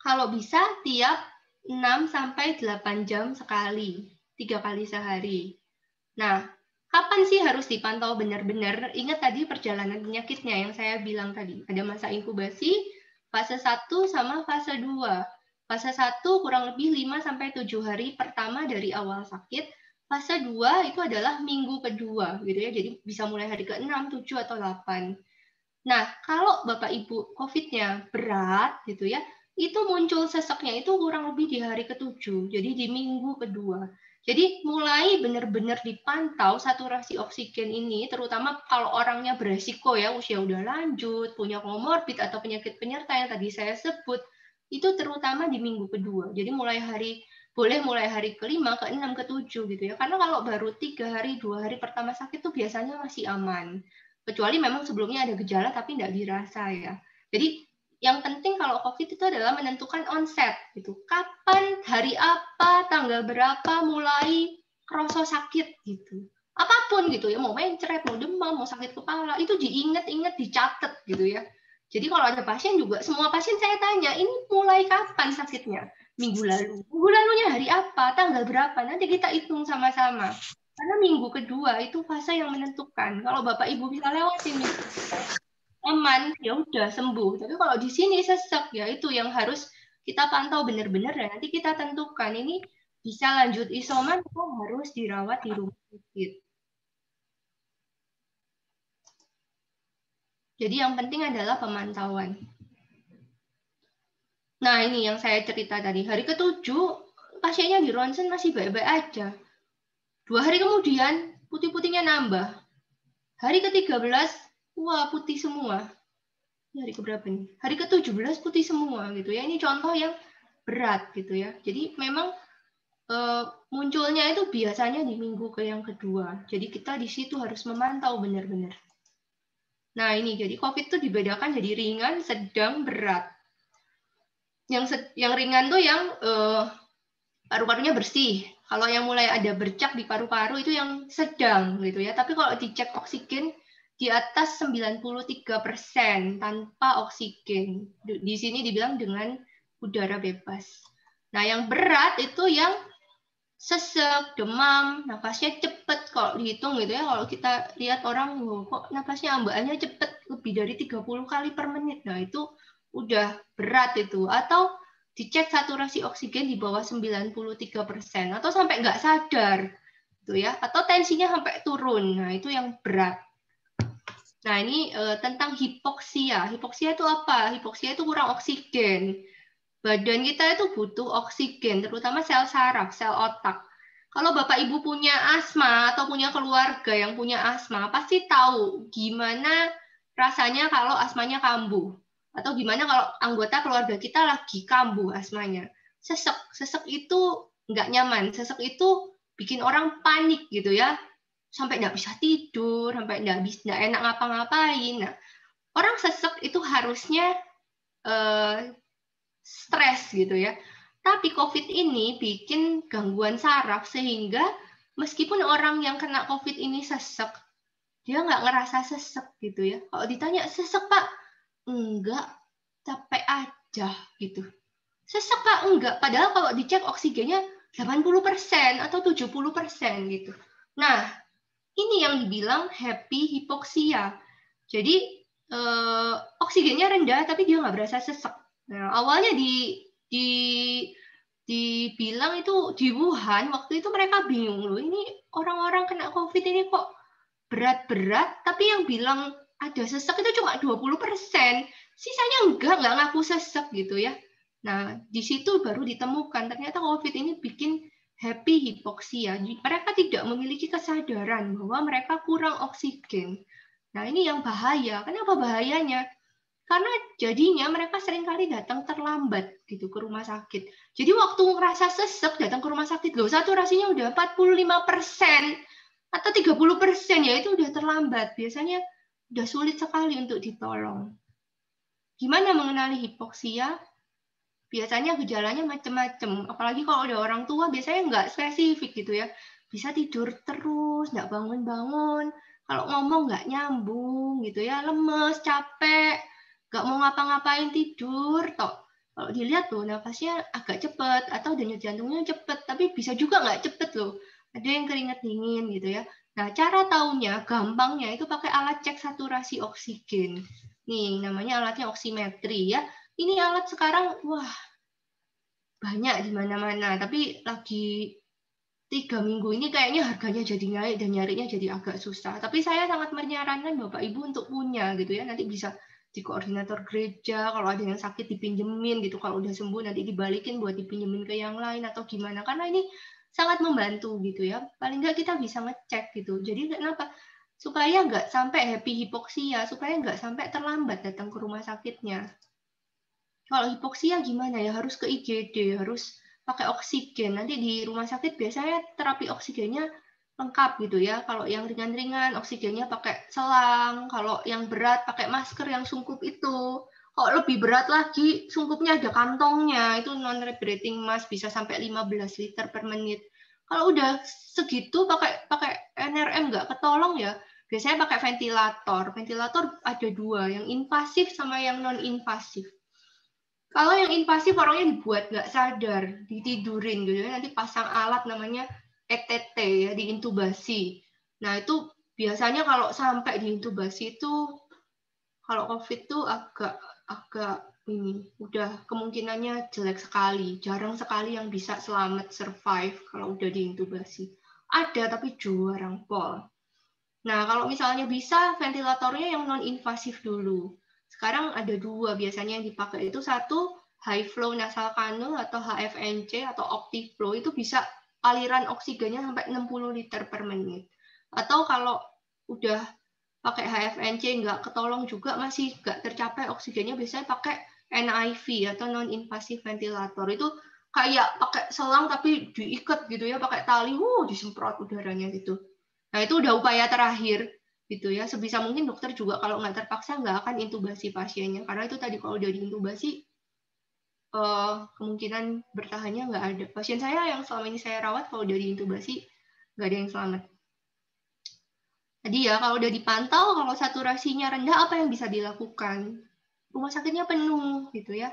C: Kalau bisa tiap 6-8 jam sekali, 3 kali sehari. Nah, kapan sih harus dipantau benar-benar? Ingat tadi perjalanan penyakitnya yang saya bilang tadi. Ada masa inkubasi, fase 1 sama fase 2. Fase 1 kurang lebih 5-7 hari pertama dari awal sakit. Fase 2 itu adalah minggu kedua, gitu ya. Jadi bisa mulai hari ke-6, 7, atau 8. Nah, kalau Bapak Ibu COVID-nya berat, gitu ya, itu muncul seseknya itu kurang lebih di hari ke-7. Jadi di minggu kedua. Jadi mulai benar-benar dipantau saturasi oksigen ini, terutama kalau orangnya beresiko ya, usia udah lanjut, punya komorbid atau penyakit penyerta yang tadi saya sebut, itu terutama di minggu kedua. Jadi boleh mulai hari ke-5, ke-6, ke-7 gitu ya. Karena kalau baru 3 hari, 2 hari pertama sakit itu biasanya masih aman. Kecuali memang sebelumnya ada gejala tapi nggak dirasa ya. Jadi yang penting kalau COVID itu adalah menentukan onset gitu. Kapan, hari apa, tanggal berapa mulai kerasa sakit gitu. Apapun gitu ya, mau mencret, mau demam, mau sakit kepala, itu diingat-ingat, dicatat gitu ya. Jadi kalau ada pasien juga, semua pasien saya tanya, ini mulai kapan sakitnya? Minggu lalu. Minggu lalunya hari apa, tanggal berapa? Nanti kita hitung sama-sama. Karena minggu kedua itu fase yang menentukan. Kalau Bapak Ibu bisa lewatin aman, ya udah sembuh. Tapi kalau di sini sesek, ya itu yang harus kita pantau benar-benar dan nanti kita tentukan ini bisa lanjut isoman atau harus dirawat di rumah sakit. Jadi yang penting adalah pemantauan. Nah ini yang saya cerita tadi. Hari ke-7 pasiennya di ronsen masih baik-baik aja. 2 hari kemudian putih-putihnya nambah. Hari ke-13 wah putih semua. Hari keberapa nih? Hari ke-17 putih semua gitu ya. Ini contoh yang berat gitu ya. Jadi memang munculnya itu biasanya di minggu yang kedua. Jadi kita di situ harus memantau benar-benar. Nah ini jadi COVID itu dibedakan jadi ringan, sedang, berat. Yang ringan tuh yang paru-parunya bersih. Kalau yang mulai ada bercak di paru-paru itu yang sedang gitu ya. Tapi kalau dicek oksigen di atas 93% tanpa oksigen. Di sini dibilang dengan udara bebas. Nah, yang berat itu yang sesek, demam, napasnya cepat. Kalau dihitung gitu ya, kalau kita lihat orang, kok napasnya ambaannya cepat, lebih dari 30 kali per menit. Nah, itu udah berat itu. Atau dicek saturasi oksigen di bawah 93% atau sampai nggak sadar gitu ya, atau tensinya sampai turun. Nah, itu yang berat. Nah, ini tentang hipoksia. Hipoksia itu apa? Hipoksia itu kurang oksigen. Badan kita itu butuh oksigen, terutama sel saraf, sel otak. Kalau Bapak Ibu punya asma atau punya keluarga yang punya asma, pasti tahu gimana rasanya kalau asmanya kambuh. Atau gimana kalau anggota keluarga kita lagi kambuh asmanya. Sesek itu nggak nyaman. Sesek itu bikin orang panik gitu ya. Sampai nggak bisa tidur, sampai nggak enak ngapa-ngapain. Nah, orang sesek itu harusnya stres gitu ya. Tapi COVID ini bikin gangguan saraf sehingga meskipun orang yang kena COVID ini sesek, dia nggak ngerasa sesek gitu ya. Kalau ditanya sesek Pak, enggak, capek aja gitu. Sesek Pak, enggak. Padahal kalau dicek oksigennya 80% atau 70% gitu. Nah, ini yang dibilang happy hipoksia. Jadi oksigennya rendah, tapi dia nggak berasa sesek. Nah, awalnya dibilang itu di Wuhan, waktu itu mereka bingung loh, ini orang-orang kena COVID ini kok berat-berat, tapi yang bilang ada sesek itu cuma 20%. Sisanya nggak ngaku sesek gitu ya. Nah, di situ baru ditemukan ternyata COVID ini bikin happy hipoksia. Mereka tidak memiliki kesadaran bahwa mereka kurang oksigen. Nah, ini yang bahaya. Kenapa bahayanya? Karena jadinya mereka seringkali datang terlambat gitu ke rumah sakit. Jadi waktu ngerasa sesek datang ke rumah sakit, loh saturasinya udah 45% atau 30%, ya itu udah terlambat. Biasanya udah sulit sekali untuk ditolong. Gimana mengenali hipoksia? Biasanya gejalanya macam-macam. Apalagi kalau ada orang tua, biasanya nggak spesifik gitu ya. Bisa tidur terus, nggak bangun-bangun. Kalau ngomong nggak nyambung gitu ya, lemes, capek, nggak mau ngapa-ngapain tidur. Kalau dilihat loh, nafasnya agak cepat atau denyut jantungnya cepat, tapi bisa juga nggak cepat loh. Ada yang keringat dingin gitu ya. Nah, cara taunya, gampangnya itu pakai alat cek saturasi oksigen. Nih, namanya alatnya oximetry ya. Ini alat sekarang, wah, banyak di mana-mana. Tapi lagi 3 minggu ini kayaknya harganya jadi naik dan nyarinya jadi agak susah. Tapi saya sangat menyarankan Bapak Ibu untuk punya gitu ya. Nanti bisa di koordinator gereja, kalau ada yang sakit dipinjemin gitu. Kalau udah sembuh nanti dibalikin buat dipinjemin ke yang lain atau gimana. Karena ini sangat membantu gitu ya. Paling nggak kita bisa ngecek gitu. Jadi kenapa? Supaya nggak sampai happy hipoksia, supaya nggak sampai terlambat datang ke rumah sakitnya. Kalau hipoksia gimana ya? Harus ke IGD, harus pakai oksigen. Nanti di rumah sakit biasanya terapi oksigennya lengkap gitu ya. Kalau yang ringan-ringan oksigennya pakai selang, kalau yang berat pakai masker yang sungkup itu. Kalau lebih berat lagi, sungkupnya ada kantongnya, itu non-rebreathing mask bisa sampai 15 liter per menit. Kalau udah segitu pakai NRM nggak ketolong ya, biasanya pakai ventilator. Ventilator ada 2, yang invasif sama yang non-invasif. Kalau yang invasif orangnya dibuat nggak sadar, ditidurin gitu ya, nanti pasang alat namanya ETT ya, diintubasi. Nah itu biasanya kalau sampai diintubasi itu, kalau COVID itu agak ini udah kemungkinannya jelek sekali, jarang sekali yang bisa selamat survive kalau udah diintubasi. Ada tapi jarang pol. Nah kalau misalnya bisa ventilatornya yang non invasif dulu. Sekarang ada 2 biasanya yang dipakai, itu satu high flow nasal cannula atau HFNC atau Optiflow, itu bisa aliran oksigennya sampai 60 liter per menit. Atau kalau udah pakai HFNC nggak ketolong juga, masih nggak tercapai oksigennya, biasanya pakai NIV atau non invasive ventilator. Itu kayak pakai selang tapi diikat gitu ya, pakai tali, disemprot udaranya gitu. Nah itu udah upaya terakhir gitu ya. Sebisa mungkin dokter juga kalau nggak terpaksa nggak akan intubasi pasiennya, karena itu tadi kalau udah diintubasi kemungkinan bertahannya nggak ada. Pasien saya yang selama ini saya rawat kalau udah diintubasi nggak ada yang selamat. Jadi ya kalau udah dipantau, kalau saturasinya rendah, apa yang bisa dilakukan? Rumah sakitnya penuh gitu ya.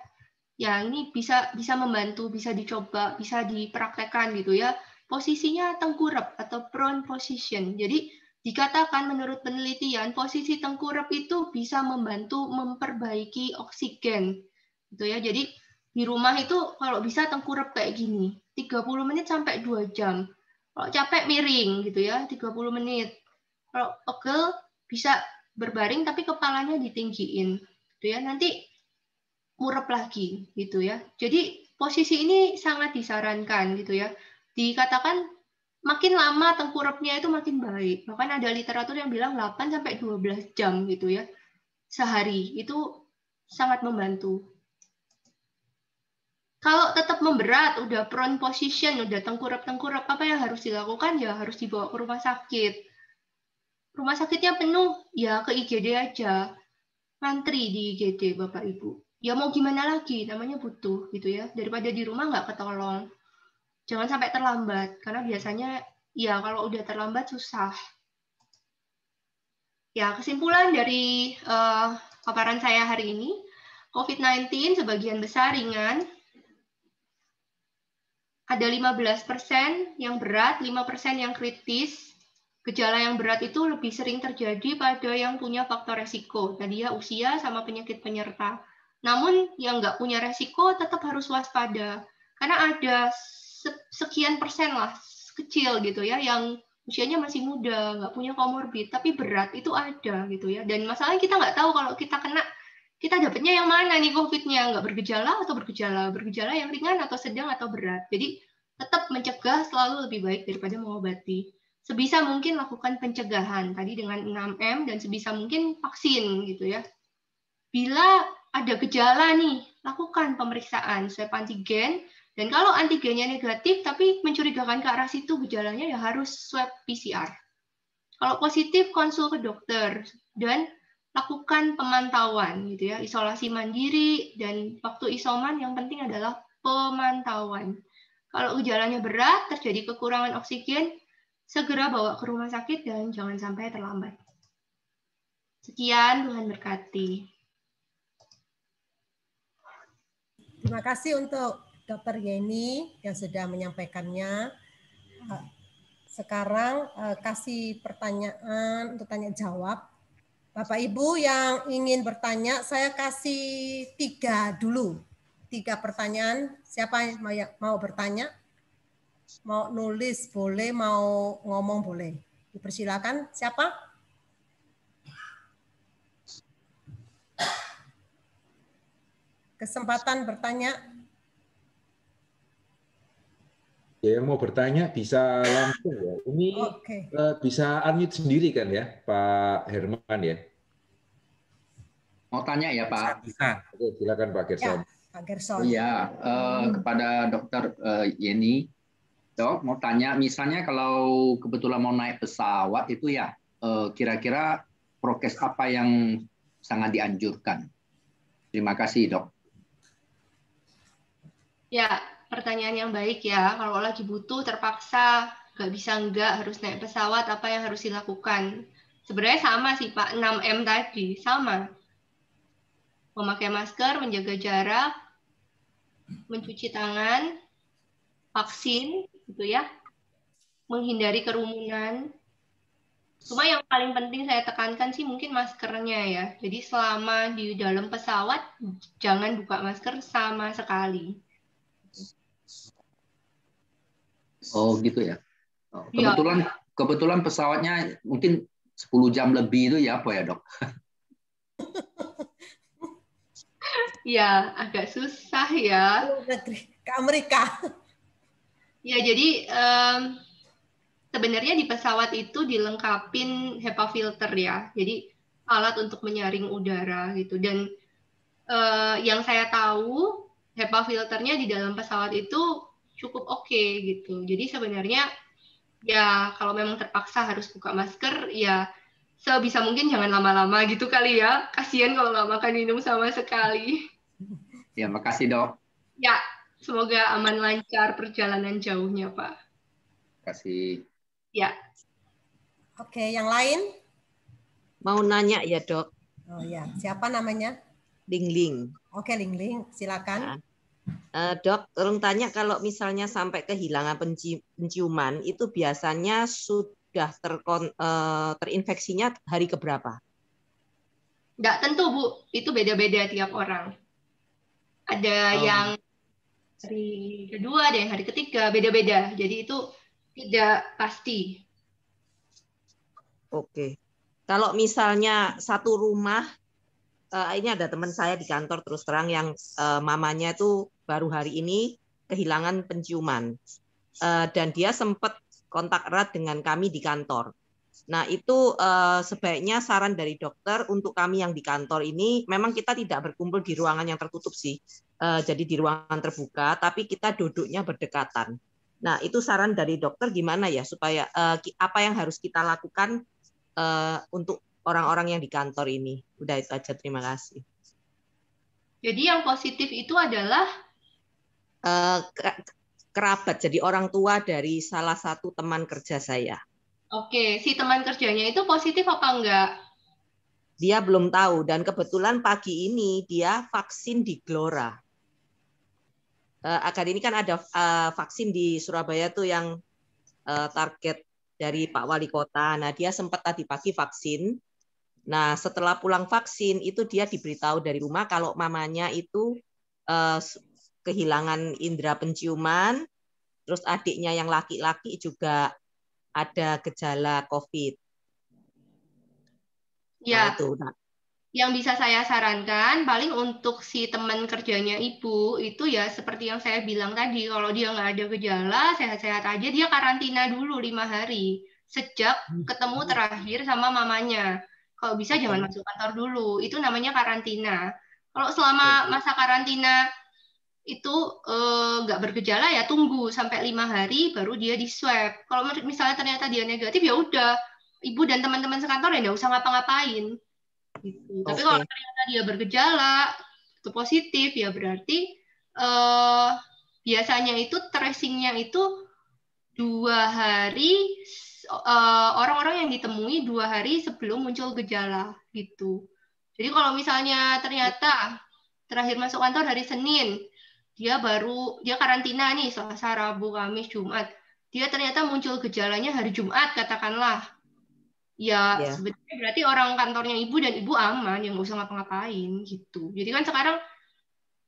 C: Ya ini bisa membantu, bisa dicoba, bisa dipraktekkan gitu ya. Posisinya tengkurap atau prone position. Jadi dikatakan menurut penelitian, posisi tengkurap itu bisa membantu memperbaiki oksigen. Gitu ya. Jadi di rumah itu kalau bisa tengkurap kayak gini, 30 menit sampai 2 jam. Kalau capek miring gitu ya, 30 menit. Kalau pegel bisa berbaring tapi kepalanya ditinggiin. Gitu ya. Nanti murep lagi gitu ya. Jadi posisi ini sangat disarankan gitu ya. Dikatakan makin lama tengkurapnya itu makin baik. Bahkan ada literatur yang bilang 8 sampai 12 jam gitu ya. Sehari itu sangat membantu. Kalau tetap memberat, udah prone position, udah tengkurap-tengkurap, apa yang harus dilakukan? Ya harus dibawa ke rumah sakit. Rumah sakitnya penuh, ya ke IGD aja. Ngantri di IGD Bapak Ibu. Ya mau gimana lagi, namanya butuh gitu ya. Daripada di rumah nggak ketolong. Jangan sampai terlambat, karena biasanya ya kalau udah terlambat susah. Ya kesimpulan dari paparan saya hari ini, COVID-19 sebagian besar ringan, ada 15% yang berat, 5% yang kritis. Gejala yang berat itu lebih sering terjadi pada yang punya faktor resiko, tadi ya usia sama penyakit penyerta. Namun yang nggak punya resiko tetap harus waspada, karena ada sekian persen lah, kecil gitu ya, yang usianya masih muda, nggak punya komorbid, tapi berat itu ada gitu ya. Dan masalahnya kita nggak tahu kalau kita kena, kita dapatnya yang mana nih COVID-nya, nggak bergejala atau bergejala, bergejala yang ringan atau sedang atau berat. Jadi tetap mencegah selalu lebih baik daripada mengobati. Sebisa mungkin lakukan pencegahan tadi dengan 6M dan sebisa mungkin vaksin gitu ya. Bila ada gejala nih, lakukan pemeriksaan swab antigen, dan kalau antigennya negatif tapi mencurigakan ke arah situ gejalanya, ya harus swab PCR. Kalau positif, konsul ke dokter dan lakukan pemantauan gitu ya, isolasi mandiri, dan waktu isoman yang penting adalah pemantauan. Kalau gejalanya berat, terjadi kekurangan oksigen, segera bawa ke rumah sakit dan jangan sampai terlambat. Sekian, Tuhan berkati.
A: Terima kasih untuk Dr. Yeni yang sudah menyampaikannya. Sekarang kasih pertanyaan untuk tanya jawab. Bapak Ibu yang ingin bertanya, saya kasih 3 dulu. 3 pertanyaan. Siapa yang mau bertanya? Mau nulis boleh, mau ngomong boleh. Dipersilakan. Siapa? Kesempatan bertanya.
B: Ya, yang mau bertanya bisa langsung ya. Ini bisa unmute sendiri kan ya, Pak Herman ya?
D: Mau tanya ya Pak?
B: Bisa. Oke, silakan Pak Gerson.
A: Ya, Pak Gerson.
D: Oh ya, kepada Dokter Yeni, Dok, mau tanya, misalnya kalau kebetulan mau naik pesawat itu ya, kira-kira prokes apa yang sangat dianjurkan? Terima kasih, Dok.
C: Ya, pertanyaan yang baik ya. Kalau lagi butuh, terpaksa, nggak bisa nggak, harus naik pesawat, apa yang harus dilakukan? Sebenarnya sama sih Pak, 6M tadi, sama. Memakai masker, menjaga jarak, mencuci tangan, vaksin, gitu ya, menghindari kerumunan. Cuma yang paling penting saya tekankan sih mungkin maskernya ya. Jadi selama di dalam pesawat, jangan buka masker sama sekali.
D: Oh gitu ya. Kebetulan pesawatnya mungkin 10 jam lebih itu ya apa ya Dok?
C: Ya, agak susah ya.
A: Ke Amerika.
C: Ya, jadi sebenarnya di pesawat itu dilengkapin HEPA filter ya. Jadi alat untuk menyaring udara gitu. Dan yang saya tahu HEPA filternya di dalam pesawat itu cukup oke gitu. Jadi sebenarnya ya kalau memang terpaksa harus buka masker ya sebisa mungkin jangan lama-lama gitu kali ya. Kasihan kalau nggak makan minum sama sekali.
D: Ya, makasih Dok.
C: Ya, semoga aman lancar perjalanan jauhnya, Pak.
D: Terima kasih.
C: Ya.
A: Oke, yang lain?
E: Mau nanya ya, Dok.
A: Oh ya, siapa namanya?
E: Ling.
A: Oke, Ling, silakan.
E: Dok, tolong tanya kalau misalnya sampai kehilangan penciuman, itu biasanya sudah terinfeksinya hari keberapa?
C: Nggak tentu, Bu. Itu beda-beda tiap orang. Ada yang hari kedua, ada yang hari ketiga, beda-beda. Jadi itu tidak pasti.
E: Oke. Kalau misalnya satu rumah, ini ada teman saya di kantor terus terang yang mamanya itu baru hari ini kehilangan penciuman. Dan dia sempat kontak erat dengan kami di kantor. Nah, itu sebaiknya saran dari dokter untuk kami yang di kantor ini, memang kita tidak berkumpul di ruangan yang tertutup sih, jadi di ruangan terbuka, tapi kita duduknya berdekatan. Nah, itu saran dari dokter gimana ya, supaya apa yang harus kita lakukan untuk orang-orang yang di kantor ini. Udah itu aja, terima kasih.
C: Jadi yang positif itu adalah?
E: Kerabat, jadi orang tua dari salah satu teman kerja saya.
C: Oke, si teman kerjanya itu positif apa enggak?
E: Dia belum tahu, dan kebetulan pagi ini dia vaksin di Gelora. Agar ini kan ada vaksin di Surabaya tuh yang target dari Pak Wali Kota. Nah, dia sempat tadi pagi vaksin. Nah, setelah pulang vaksin itu dia diberitahu dari rumah kalau mamanya itu kehilangan indera penciuman, terus adiknya yang laki-laki juga ada gejala COVID.
C: Ya,
E: nah, itu. Nah,
C: yang bisa saya sarankan paling untuk si teman kerjanya ibu itu ya seperti yang saya bilang tadi, kalau dia nggak ada gejala, sehat-sehat aja, dia karantina dulu 5 hari sejak ketemu terakhir sama mamanya. Kalau bisa jangan masuk kantor dulu, itu namanya karantina. Kalau selama masa karantina itu nggak bergejala ya tunggu sampai 5 hari baru dia di swab. Kalau misalnya ternyata dia negatif ya udah, ibu dan teman-teman sekantor ya nggak usah ngapa-ngapain. Gitu. Tapi kalau ternyata dia bergejala itu positif ya berarti biasanya itu tracingnya itu 2 hari orang-orang yang ditemui 2 hari sebelum muncul gejala gitu. Jadi kalau misalnya ternyata terakhir masuk kantor hari Senin, dia karantina nih Selasa, Rabu, Kamis, Jumat. Dia ternyata muncul gejalanya hari Jumat katakanlah. Ya, sebenarnya berarti orang kantornya ibu dan ibu aman, yang nggak usah ngapa-ngapain gitu. Jadi kan sekarang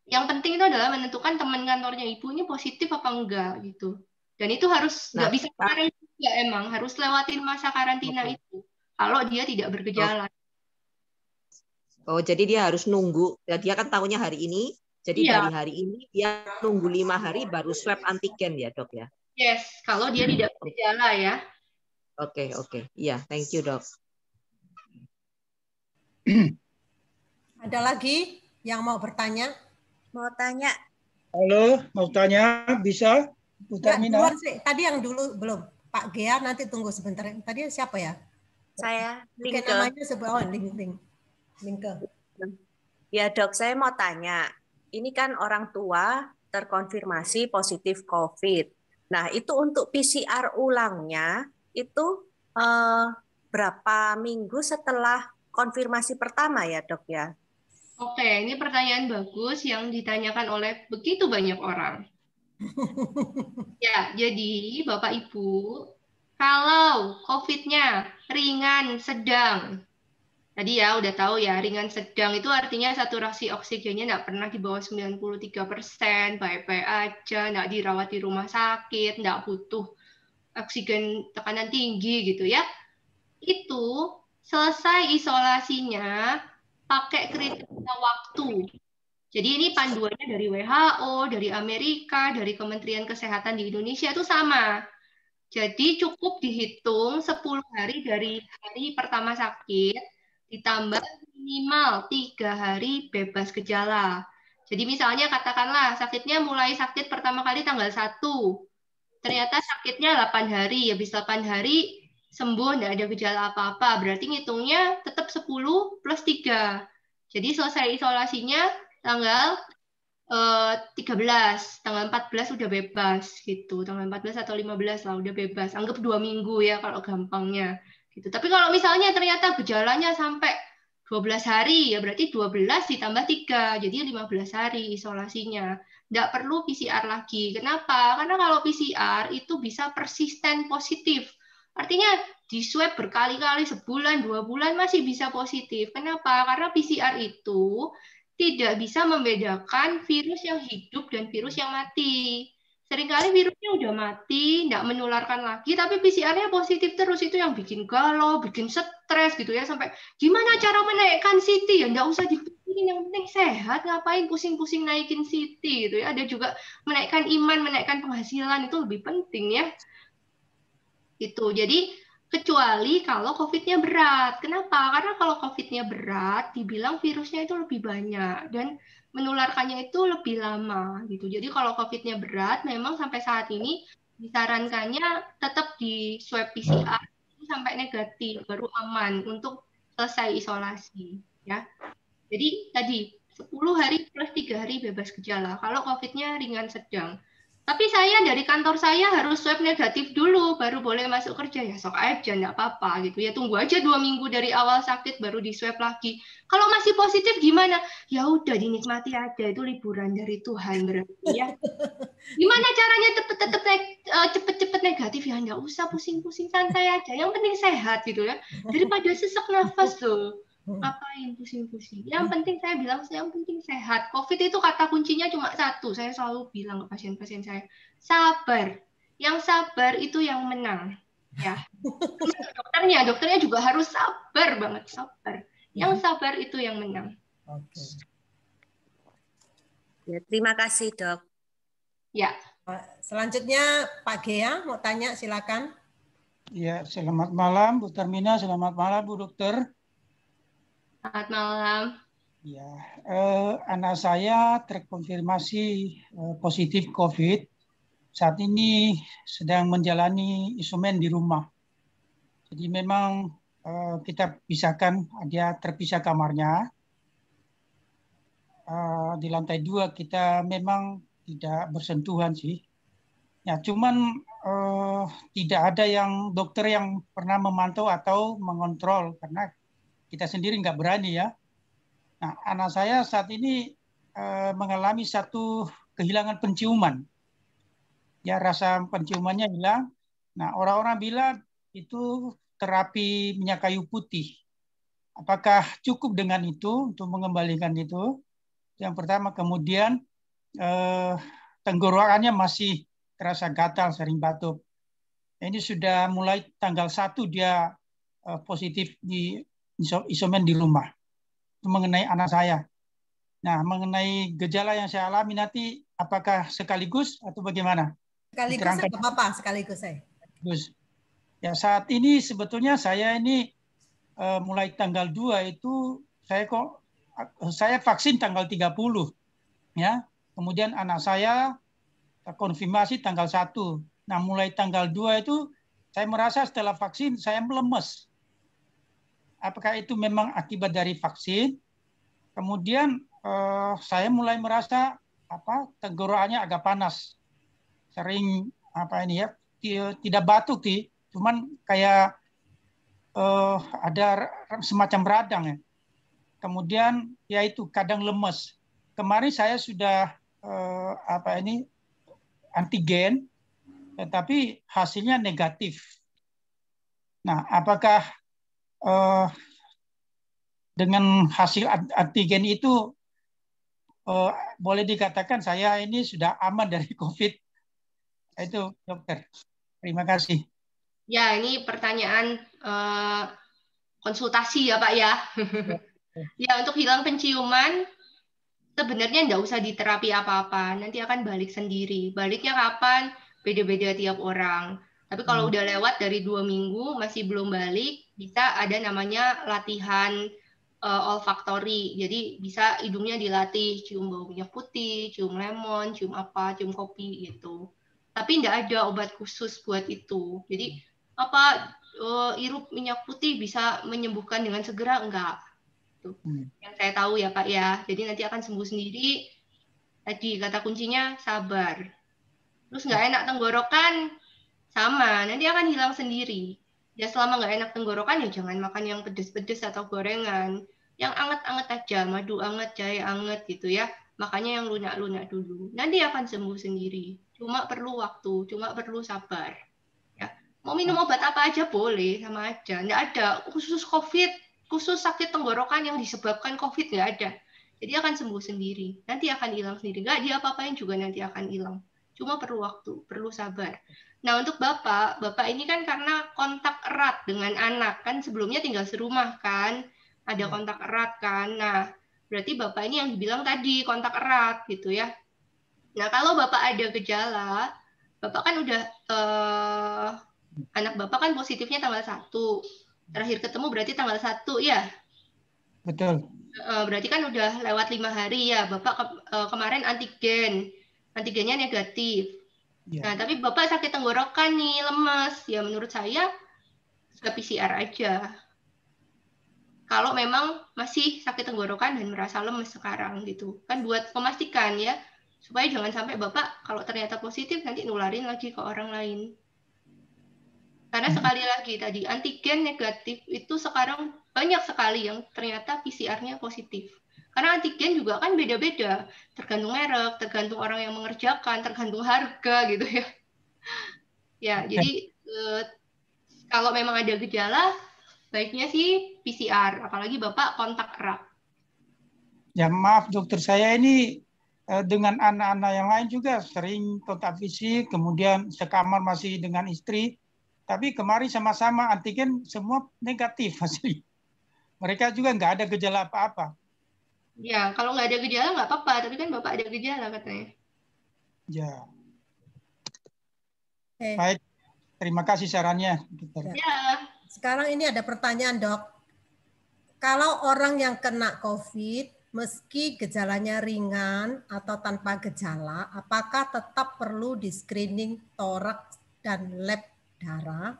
C: yang penting itu adalah menentukan teman kantornya ibu ini positif apa enggak gitu. Dan itu harus nggak bisa sekarang juga emang harus lewatin masa karantina itu kalau dia tidak bergejala.
E: Oh, jadi dia harus nunggu. Dia kan tahunya hari ini, jadi dari hari ini dia nunggu 5 hari baru swab antigen ya, Dok ya?
C: Yes, kalau dia tidak bergejala ya.
E: Oke. Iya, thank you, Dok.
A: Ada lagi yang mau bertanya?
F: Mau tanya.
G: Halo, mau tanya? Bisa? Bu Tarmina?
A: Tadi yang dulu belum. Pak Gea, nanti tunggu sebentar. Tadi siapa ya?
F: Saya,
A: Linke. Namanya sebuah Linke.
F: Ya dok, saya mau tanya. Ini kan orang tua terkonfirmasi positif COVID. Nah, itu untuk PCR ulangnya, itu berapa minggu setelah konfirmasi pertama ya dok ya?
C: Oke, ini pertanyaan bagus yang ditanyakan oleh begitu banyak orang. Ya, jadi Bapak Ibu, kalau COVID-nya ringan, sedang, tadi ya udah tahu ya, ringan sedang itu artinya saturasi oksigennya nggak pernah di bawah 93%, baik-baik aja, nggak dirawat di rumah sakit, nggak butuh oksigen tekanan tinggi gitu ya. Itu selesai isolasinya pakai kriteria waktu. Jadi ini panduannya dari WHO, dari Amerika, dari Kementerian Kesehatan di Indonesia itu sama. Jadi cukup dihitung 10 hari dari hari pertama sakit, ditambah minimal 3 hari bebas gejala. Jadi misalnya katakanlah sakitnya mulai sakit pertama kali tanggal 1. Ternyata sakitnya 8 hari, habis 8 hari sembuh, nggak ada gejala apa-apa. Berarti ngitungnya tetap 10 plus 3. Jadi selesai isolasinya tanggal 13, tanggal 14 udah bebas gitu. Tanggal 14 atau 15 lah udah bebas. Anggap 2 minggu ya kalau gampangnya. Gitu. Tapi kalau misalnya ternyata gejalanya sampai 12 hari, ya berarti 12 ditambah 3, jadi 15 hari isolasinya. Nggak perlu PCR lagi. Kenapa? Karena kalau PCR itu bisa persisten positif. Artinya di swab berkali-kali, sebulan, 2 bulan masih bisa positif. Kenapa? Karena PCR itu tidak bisa membedakan virus yang hidup dan virus yang mati. Seringkali virusnya udah mati, nggak menularkan lagi, tapi PCR-nya positif terus. Itu yang bikin galau, bikin stres gitu ya. Sampai gimana cara menaikkan CT? Ya nggak usah dipikirin, yang penting sehat. Ngapain pusing-pusing naikin CT gitu ya. Ada juga menaikkan iman, menaikkan penghasilan, itu lebih penting ya. Itu. Jadi kecuali kalau COVID-nya berat. Kenapa? Karena kalau COVID-nya berat, dibilang virusnya itu lebih banyak dan menularkannya itu lebih lama gitu. Jadi kalau COVID-nya berat, memang sampai saat ini disarankannya tetap di swab PCR sampai negatif baru aman untuk selesai isolasi ya. Jadi tadi 10 hari plus 3 hari bebas gejala. Kalau COVID-nya ringan sedang. Tapi saya dari kantor saya harus swab negatif dulu, baru boleh masuk kerja. Ya sok aja, nggak apa-apa gitu. Ya tunggu aja 2 minggu dari awal sakit, baru di swab lagi. Kalau masih positif gimana? Ya udah dinikmati aja, itu liburan dari Tuhan berarti ya. Gimana caranya cepet-cepet negatif ya? Nggak usah pusing-pusing, santai aja. Yang penting sehat gitu ya. Daripada sesak nafas loh. Ngapain pusing-pusing? Yang penting saya bilang, yang penting sehat. COVID itu kata kuncinya cuma satu. Saya selalu bilang ke pasien-pasien saya, sabar. Yang sabar itu yang menang. Ya. Dokternya juga harus sabar banget, sabar. Yang sabar itu yang menang.
A: Oke.
F: Ya, terima kasih, Dok.
C: Ya.
A: Selanjutnya Pak Gea mau tanya, silakan.
G: Ya, selamat malam Bu Tarmina, selamat malam Bu Dokter.
C: Selamat malam.
G: Ya, anak saya terkonfirmasi positif COVID. Saat ini sedang menjalani isoman di rumah. Jadi memang kita pisahkan, dia terpisah kamarnya. Di lantai 2 kita memang tidak bersentuhan sih. Ya, cuman tidak ada yang dokter yang pernah memantau atau mengontrol karena kita sendiri nggak berani ya. Nah, anak saya saat ini mengalami satu kehilangan penciuman. Ya, rasa penciumannya hilang. Nah, orang-orang bilang itu terapi minyak kayu putih. Apakah cukup dengan itu untuk mengembalikan itu? Yang pertama, kemudian tenggorokannya masih terasa gatal, sering batuk. Ini sudah mulai tanggal 1 dia positif di isoman di rumah. Itu mengenai anak saya. Nah, mengenai gejala yang saya alami nanti, apakah sekaligus atau bagaimana?
A: Sekaligus nggak apa-apa, sekaligus saya.
G: Ya, saat ini sebetulnya saya ini mulai tanggal 2 itu saya vaksin tanggal 30 ya. Kemudian anak saya konfirmasi tanggal 1. Nah, mulai tanggal 2 itu saya merasa setelah vaksin saya melemes. Apakah itu memang akibat dari vaksin? Kemudian saya mulai merasa tenggorokannya agak panas. Sering tidak batuk sih, cuman kayak ada semacam radang ya. Kemudian ya itu kadang lemes. Kemarin saya sudah antigen, tetapi hasilnya negatif. Nah, apakah dengan hasil antigen itu boleh dikatakan saya ini sudah aman dari COVID? Itu dokter. Terima kasih.
C: Ya, ini pertanyaan konsultasi ya Pak ya. Ya, untuk hilang penciuman sebenarnya nggak usah diterapi apa-apa, nanti akan balik sendiri. Baliknya kapan? Beda-beda tiap orang. Tapi kalau udah lewat dari 2 minggu masih belum balik, bisa ada namanya latihan olfaktori. Jadi bisa hidungnya dilatih, cium bau minyak putih, cium lemon, cium apa, cium kopi gitu. Tapi nggak ada obat khusus buat itu. Jadi hirup minyak putih bisa menyembuhkan dengan segera? Enggak. Tuh. Yang saya tahu ya Pak ya. Jadi nanti akan sembuh sendiri. Tadi kata kuncinya sabar. Terus nggak enak tenggorokan, sama. Nanti akan hilang sendiri. Ya selama nggak enak tenggorokan ya jangan makan yang pedes-pedes atau gorengan. Yang anget-anget aja, madu anget, jahe anget gitu ya. Makanya yang lunak-lunak dulu. Nanti akan sembuh sendiri. Cuma perlu waktu, cuma perlu sabar. Ya. Mau minum obat apa aja boleh, sama aja. Nggak ada khusus COVID, khusus sakit tenggorokan yang disebabkan COVID, nggak ada. Jadi akan sembuh sendiri. Nanti akan hilang sendiri. Nggak diapa-apain juga nanti akan hilang. Cuma perlu waktu, perlu sabar. Nah, untuk Bapak ini kan karena kontak erat dengan anak. Kan sebelumnya tinggal serumah kan. Ada kontak erat kan. Nah, berarti Bapak ini yang dibilang tadi kontak erat gitu ya. Nah, kalau Bapak ada gejala, Bapak kan udah anak Bapak kan positifnya tanggal 1. Terakhir ketemu berarti tanggal 1 ya?
G: Betul.
C: Berarti kan udah lewat 5 hari ya. Bapak kemarin antigennya negatif. Ya. Nah, tapi Bapak sakit tenggorokan nih, lemas. Ya menurut saya swab PCR aja. Kalau memang masih sakit tenggorokan dan merasa lemas sekarang gitu. Kan buat memastikan ya, supaya jangan sampai Bapak kalau ternyata positif nanti nularin lagi ke orang lain. Karena sekali lagi tadi antigen negatif itu sekarang banyak sekali yang ternyata PCR-nya positif. Karena antigen juga kan beda-beda, tergantung merek, tergantung orang yang mengerjakan, tergantung harga gitu ya. Ya, jadi kalau memang ada gejala, baiknya sih PCR, apalagi Bapak kontak erat.
G: Ya maaf dokter, saya ini dengan anak-anak yang lain juga sering kontak fisik, kemudian sekamar masih dengan istri, tapi kemarin sama-sama antigen semua negatif hasilnya. Mereka juga nggak ada gejala apa-apa.
C: Ya, kalau nggak ada gejala nggak apa-apa, tapi kan Bapak ada gejala katanya.
G: Ya. Baik, terima kasih sarannya.
C: Ya.
A: Sekarang ini ada pertanyaan, Dok. Kalau orang yang kena COVID, meski gejalanya ringan atau tanpa gejala, apakah tetap perlu di screening toraks dan lab darah?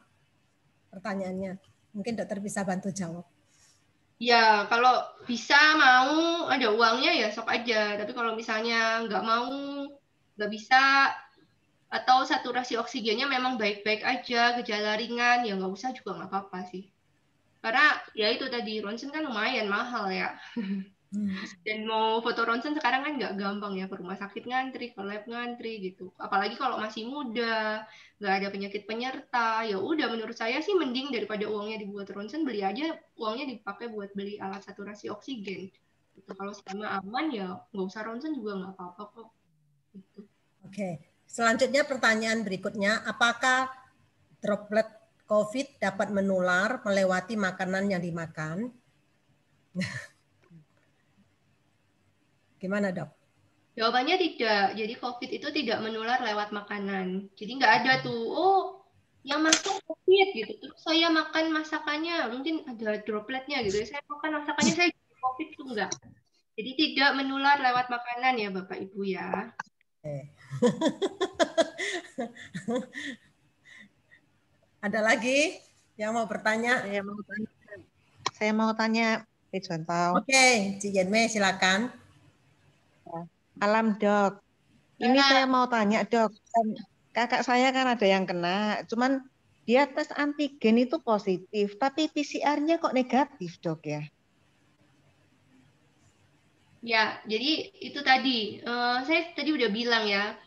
A: Pertanyaannya, mungkin dokter bisa bantu jawab.
C: Ya, kalau bisa mau ada uangnya ya sok aja. Tapi kalau misalnya nggak mau, nggak bisa, atau saturasi oksigennya memang baik-baik aja, gejala ringan, ya nggak usah juga nggak apa-apa sih. Karena ya itu tadi, ronsen kan lumayan mahal ya. Dan mau foto ronsen sekarang kan nggak gampang ya, ke rumah sakit ngantri, ke lab ngantri gitu. Apalagi kalau masih muda, nggak ada penyakit penyerta, ya udah menurut saya sih mending daripada uangnya dibuat ronsen, beli aja uangnya dipakai buat beli alat saturasi oksigen. Gitu. Kalau selama aman ya nggak usah ronsen juga nggak apa-apa kok. Gitu.
A: Oke, selanjutnya pertanyaan berikutnya, apakah droplet COVID dapat menular melewati makanan yang dimakan? Gimana, Dok?
C: Jawabannya tidak. Jadi COVID itu tidak menular lewat makanan. Jadi nggak ada tuh, oh yang masuk COVID gitu. Terus saya makan masakannya, mungkin ada dropletnya gitu. Saya makan masakannya, saya COVID itu enggak. Jadi tidak menular lewat makanan ya Bapak Ibu ya.
A: Ada lagi yang mau bertanya?
E: Saya mau tanya, Rizwanto.
A: Oke, Ci Yenme silakan.
E: Alam Dok, ini saya mau tanya Dok, kakak saya kan ada yang kena, cuman dia tes antigen itu positif, tapi PCR-nya kok negatif Dok ya?
C: Ya, jadi itu tadi, saya tadi udah bilang ya,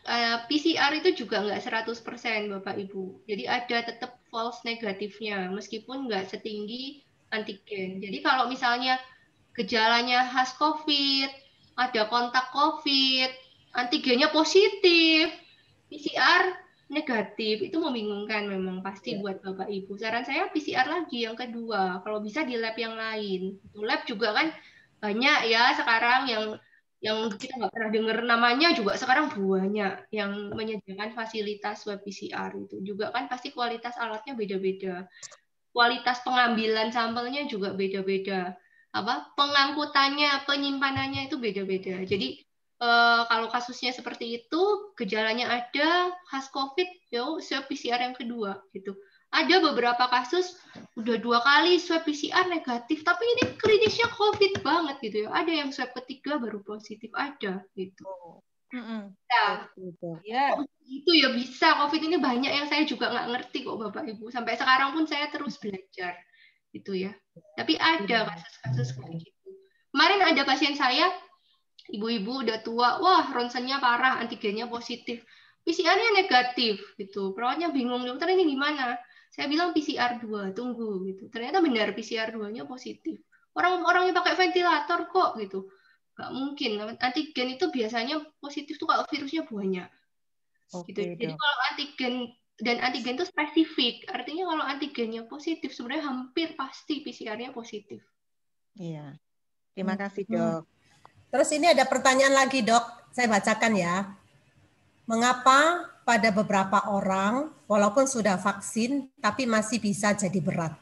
C: PCR itu juga nggak 100% Bapak Ibu. Jadi ada tetap false negatifnya, meskipun nggak setinggi antigen. Jadi kalau misalnya gejalanya khas COVID, ada kontak COVID, antigennya positif, PCR negatif, itu membingungkan memang pasti buat Bapak Ibu. Saran saya PCR lagi yang kedua, kalau bisa di lab yang lain. Lab juga kan banyak ya sekarang yang kita nggak pernah dengar namanya juga sekarang banyak yang menyediakan fasilitas web PCR itu juga kan pasti kualitas alatnya beda-beda, kualitas pengambilan sampelnya juga beda-beda, pengangkutannya, penyimpanannya itu beda-beda. Jadi kalau kasusnya seperti itu, gejalanya ada khas COVID, ya swab PCR yang kedua gitu. Ada beberapa kasus udah 2 kali swab PCR negatif, tapi ini klinisnya COVID banget gitu ya. Ada yang swab ketiga baru positif ada gitu. Nah, ya itu ya bisa COVID ini banyak yang saya juga nggak ngerti kok Bapak Ibu. Sampai sekarang pun saya terus belajar gitu ya. Tapi ada kasus-kasus kayak gitu. Kemarin ada pasien saya, ibu-ibu udah tua, wah ronsennya parah, antigennya positif, PCR-nya negatif gitu. Perawatnya bingung, dokter ini gimana? Saya bilang PCR 2, tunggu gitu. Ternyata benar PCR 2-nya positif. Orang-orangnya pakai ventilator kok gitu. Nggak mungkin. Antigen itu biasanya positif tuh kalau virusnya banyak. Gitu. Jadi kalau antigen itu spesifik. Artinya kalau antigennya positif, sebenarnya hampir pasti PCR-nya positif.
E: Iya. Terima kasih, Dok.
A: Terus ini ada pertanyaan lagi, Dok. Saya bacakan ya. Mengapa pada beberapa orang, walaupun sudah vaksin, tapi masih bisa jadi berat?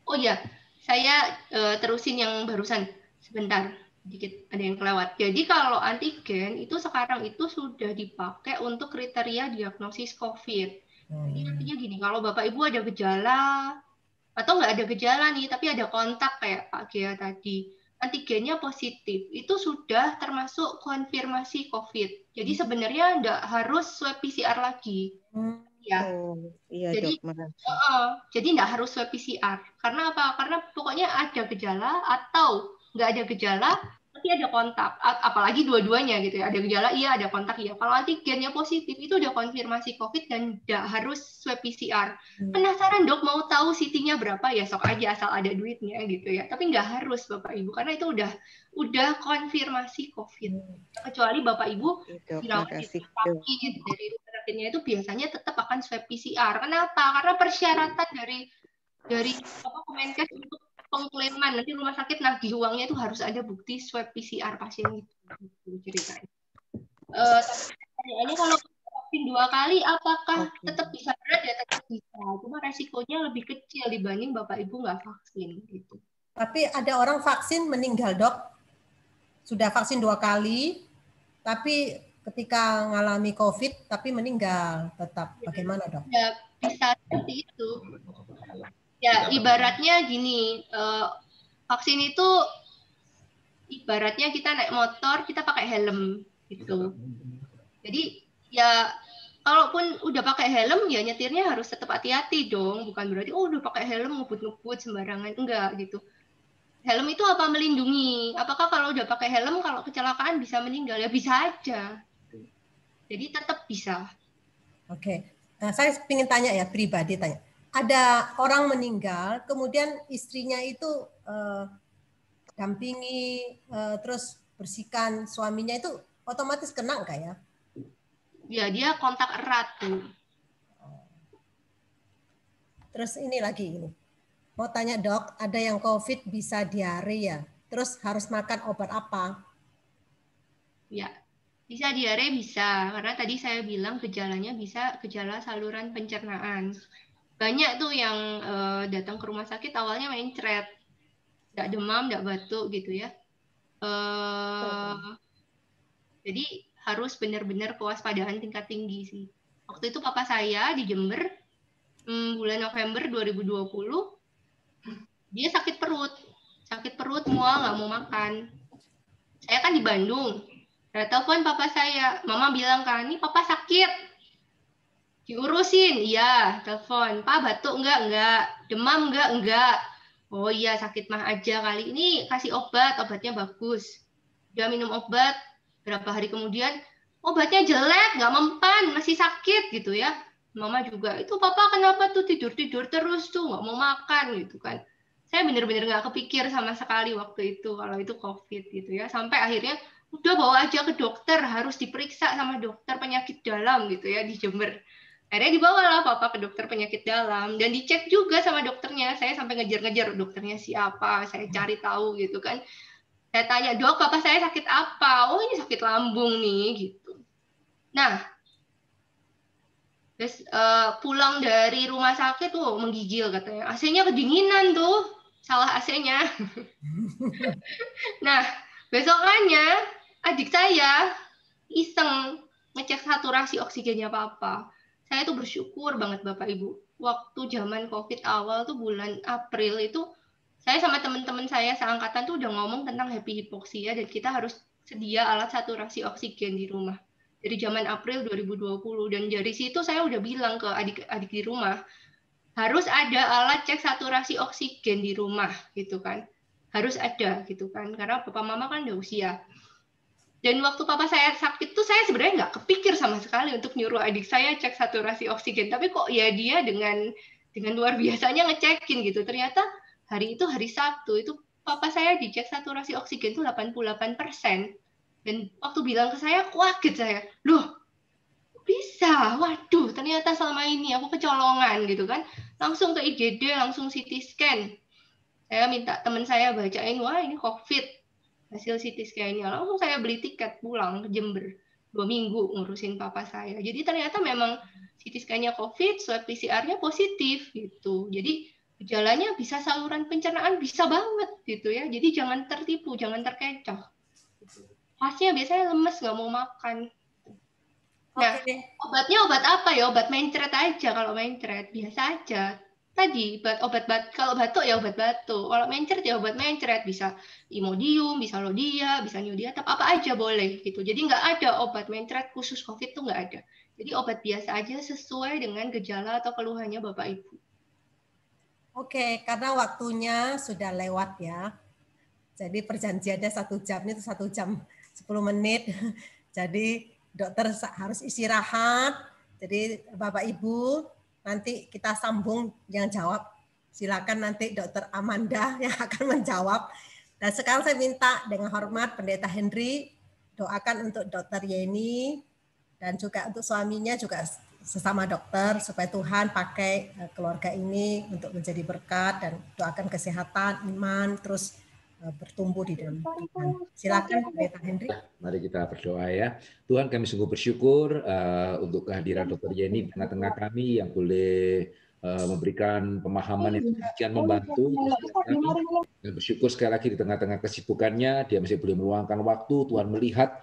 C: Oh ya, saya terusin yang barusan. Sebentar, sedikit ada yang kelewat. Jadi kalau antigen itu sekarang itu sudah dipakai untuk kriteria diagnosis COVID. Jadi artinya gini, kalau Bapak Ibu ada gejala, atau nggak ada gejala nih, tapi ada kontak kayak Pak Gia tadi, antigennya positif, itu sudah termasuk konfirmasi COVID. Jadi sebenarnya nggak harus swab PCR lagi. Ya.
E: Iya,
C: jadi, jadi nggak harus swab PCR. Karena apa? Karena pokoknya ada gejala atau nggak ada gejala, tapi ada kontak, apalagi dua-duanya gitu ya, ada gejala iya, ada kontak iya. Kalau antigennya positif itu udah konfirmasi COVID dan nggak harus swab PCR. Penasaran dok mau tahu CT-nya berapa ya sok aja asal ada duitnya gitu ya. Tapi nggak harus Bapak Ibu karena itu udah konfirmasi COVID. Kecuali Bapak Ibu dirawat di rumah sakit dari rumah sakitnya itu biasanya tetap akan swab PCR. Kenapa? Karena persyaratan dari Kemenkes untuk pengklaiman nanti rumah sakit nagih uangnya itu harus ada bukti swab PCR pasien itu ceritanya. Pertanyaannya kalau vaksin 2 kali apakah tetap bisa berat ya tetap bisa, cuma resikonya lebih kecil dibanding Bapak Ibu nggak vaksin gitu.
A: Tapi ada orang vaksin meninggal dok, sudah vaksin 2 kali, tapi ketika mengalami COVID tapi meninggal tetap. Bagaimana dok?
C: Ya bisa seperti itu. Ya, ibaratnya gini, vaksin itu ibaratnya kita naik motor, kita pakai helm gitu. Jadi ya kalaupun udah pakai helm ya nyetirnya harus tetap hati-hati dong, bukan berarti udah pakai helm ngebut-ngebut sembarangan, enggak gitu. Helm itu apa? Melindungi. Apakah kalau udah pakai helm kalau kecelakaan bisa meninggal? Ya bisa aja. Jadi tetap bisa.
A: Oke. Nah, saya ingin tanya ya, pribadi tanya. Ada orang meninggal, kemudian istrinya itu dampingi, terus bersihkan suaminya, itu otomatis kena nggak ya?
C: Ya, dia kontak erat tuh.
A: Terus ini lagi, mau tanya dok, ada yang COVID bisa diare ya, terus harus makan obat apa?
C: Ya, bisa diare bisa, karena tadi saya bilang gejalanya bisa gejala saluran pencernaan. Banyak tuh yang datang ke rumah sakit awalnya mencret, nggak demam, nggak batuk gitu ya. Jadi harus benar-benar kewaspadaan tingkat tinggi sih. Waktu itu papa saya di Jember, bulan November 2020, dia sakit perut, mual, nggak mau makan. Saya kan di Bandung, saya telepon papa saya, mama bilang kan, ini papa sakit, diurusin, iya, telepon, pak batuk enggak, demam enggak, oh iya sakit mah aja kali ini, kasih obatnya bagus, dia minum obat, berapa hari kemudian, obatnya jelek, nggak mempan, masih sakit gitu ya, mama juga, itu papa kenapa tuh tidur terus tuh, nggak mau makan gitu kan, saya bener-bener nggak kepikir sama sekali waktu itu kalau itu COVID gitu ya, sampai akhirnya udah bawa aja ke dokter, harus diperiksa sama dokter penyakit dalam gitu ya di Jember. Akhirnya dibawalah papa ke dokter penyakit dalam dan dicek juga sama dokternya. Saya sampai ngejar-ngejar dokternya siapa, saya cari tahu gitu kan. Saya tanya, dok, papa saya sakit apa? Oh, ini sakit lambung nih gitu. Nah, terus pulang dari rumah sakit tuh menggigil katanya. AC-nya kedinginan tuh, salah AC-nya. Nah, besokannya adik saya iseng ngecek saturasi oksigennya papa. Saya tuh bersyukur banget Bapak Ibu. Waktu zaman COVID awal tuh bulan April itu, saya sama teman-teman saya seangkatan tuh udah ngomong tentang happy hipoksia dan kita harus sedia alat saturasi oksigen di rumah. Dari zaman April 2020 dan dari situ saya udah bilang ke adik-adik di rumah, harus ada alat cek saturasi oksigen di rumah gitu kan. Harus ada gitu kan, karena papa mama kan udah usia. Dan waktu papa saya sakit tuh saya sebenarnya nggak kepikir sama sekali untuk nyuruh adik saya cek saturasi oksigen. Tapi kok ya dia dengan luar biasanya ngecekin gitu. Ternyata hari itu hari Sabtu itu papa saya dicek saturasi oksigen tuh 88%. Dan waktu bilang ke saya, kaget saya. Loh, bisa? Waduh, ternyata selama ini aku kecolongan gitu kan. Langsung ke IGD, langsung CT scan. Saya minta teman saya bacain, wah ini COVID. Hasil CT scan-nya langsung saya beli tiket pulang ke Jember 2 minggu ngurusin papa saya. Jadi ternyata memang CT scan-nya COVID, swab PCR-nya positif gitu. Jadi gejalanya bisa saluran pencernaan bisa banget gitu ya. Jadi jangan tertipu, jangan terkecoh. Khasnya biasanya lemes, nggak mau makan. Nah, obatnya obat apa ya? Obat mencret aja kalau mencret, biasa aja. Tadi obat kalau batuk ya obat batuk, kalau mencret ya obat mencret, bisa Imodium, bisa Lodia, bisa Niodia, apa aja boleh gitu. Jadi nggak ada obat mencret khusus COVID tuh nggak ada. Jadi obat biasa aja sesuai dengan gejala atau keluhannya Bapak Ibu.
A: Oke, karena waktunya sudah lewat ya. Jadi perjanjiannya 1 jam, itu 1 jam 10 menit. Jadi dokter harus istirahat. Jadi Bapak Ibu, nanti kita sambung yang jawab. Silakan nanti Dokter Amanda yang akan menjawab. Dan sekarang saya minta dengan hormat Pendeta Henry, doakan untuk Dokter Yeni dan juga untuk suaminya juga sesama dokter, supaya Tuhan pakai keluarga ini untuk menjadi berkat dan doakan kesehatan, iman, terus bertumbuh di dalam Tuhan. Silakan Pendeta Henry.
B: Mari kita berdoa ya. Tuhan, kami sungguh bersyukur untuk kehadiran Dokter Yeni di tengah-tengah kami yang boleh memberikan pemahaman yang demikian membantu kami. Dan bersyukur sekali lagi di tengah-tengah kesibukannya, dia masih boleh meluangkan waktu. Tuhan melihat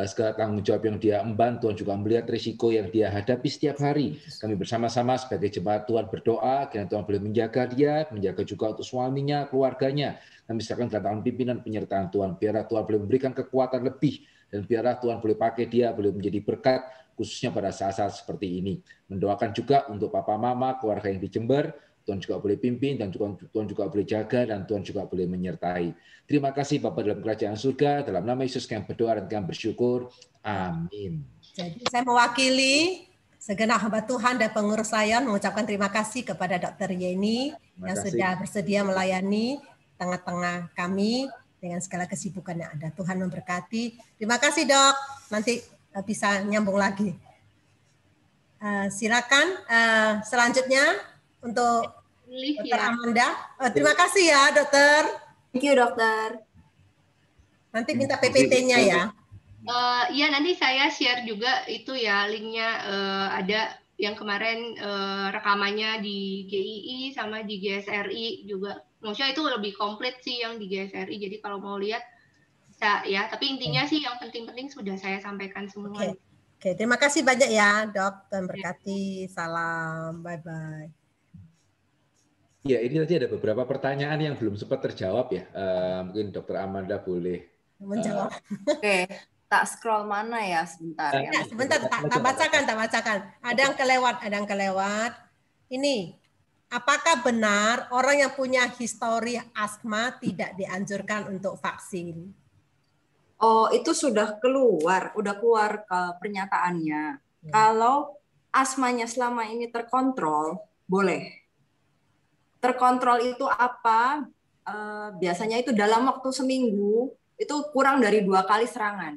B: segala tanggung jawab yang dia emban, Tuhan juga melihat risiko yang dia hadapi setiap hari. Kami bersama-sama sebagai jemaat Tuhan berdoa, kiranya Tuhan boleh menjaga dia, menjaga juga untuk suaminya, keluarganya. Kami serahkan dalam tangan pimpinan penyertaan Tuhan, biarlah Tuhan boleh memberikan kekuatan lebih, dan biarlah Tuhan boleh pakai dia, boleh menjadi berkat, khususnya pada saat-saat seperti ini. Mendoakan juga untuk papa mama, keluarga yang di Jember, Tuhan juga boleh pimpin, dan Tuhan juga boleh jaga, dan Tuhan juga boleh menyertai. Terima kasih Bapa dalam kerajaan surga, dalam nama Yesus kami berdoa dan kami bersyukur. Amin.
A: Jadi saya mewakili segenap hamba Tuhan dan pengurus layan mengucapkan terima kasih kepada Dr. Yeni yang sudah bersedia melayani tengah-tengah kami dengan segala kesibukan yang ada. Tuhan memberkati. Terima kasih Dok. Nanti bisa nyambung lagi. Silakan selanjutnya untuk Dokter Amanda. Terima kasih ya Dokter.
H: Thank you Dokter.
A: Nanti minta PPT-nya ya.
C: Iya nanti saya share juga itu ya linknya, ada yang kemarin rekamannya di GII sama di GSRI juga. Maksudnya itu lebih komplit sih yang di GSRI. Jadi kalau mau lihat bisa ya. Tapi intinya sih yang penting-penting sudah saya sampaikan semua.
A: Oke, terima kasih banyak ya Dok. Tuhan berkati. Salam. Bye-bye.
B: Ya, ini tadi ada beberapa pertanyaan yang belum sempat terjawab ya. Mungkin Dokter Amanda boleh
A: menjawab.
H: Oke, tak scroll mana ya sebentar ya.
A: Sebentar, tak bacakan. Ada yang kelewat. Ini, apakah benar orang yang punya histori asma tidak dianjurkan untuk vaksin?
H: Oh, itu sudah keluar ke pernyataannya. Kalau asmanya selama ini terkontrol, boleh. Terkontrol itu apa? Biasanya itu dalam waktu seminggu itu kurang dari 2 kali serangan.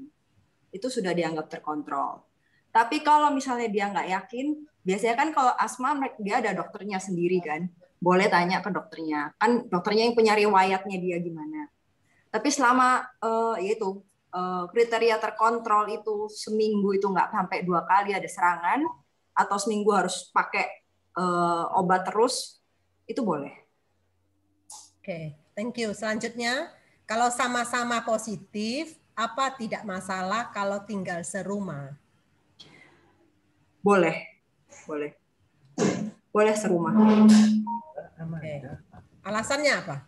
H: Itu sudah dianggap terkontrol. Tapi kalau misalnya dia nggak yakin, biasanya kan kalau asma dia ada dokternya sendiri kan. Boleh tanya ke dokternya. Kan dokternya yang punya riwayatnya dia gimana. Tapi selama kriteria terkontrol itu seminggu itu nggak sampai 2 kali ada serangan, atau seminggu harus pakai obat terus, itu boleh.
A: Oke, thank you. Selanjutnya, kalau sama-sama positif, apa tidak masalah kalau tinggal serumah?
H: Boleh serumah.
A: Oke. Alasannya apa?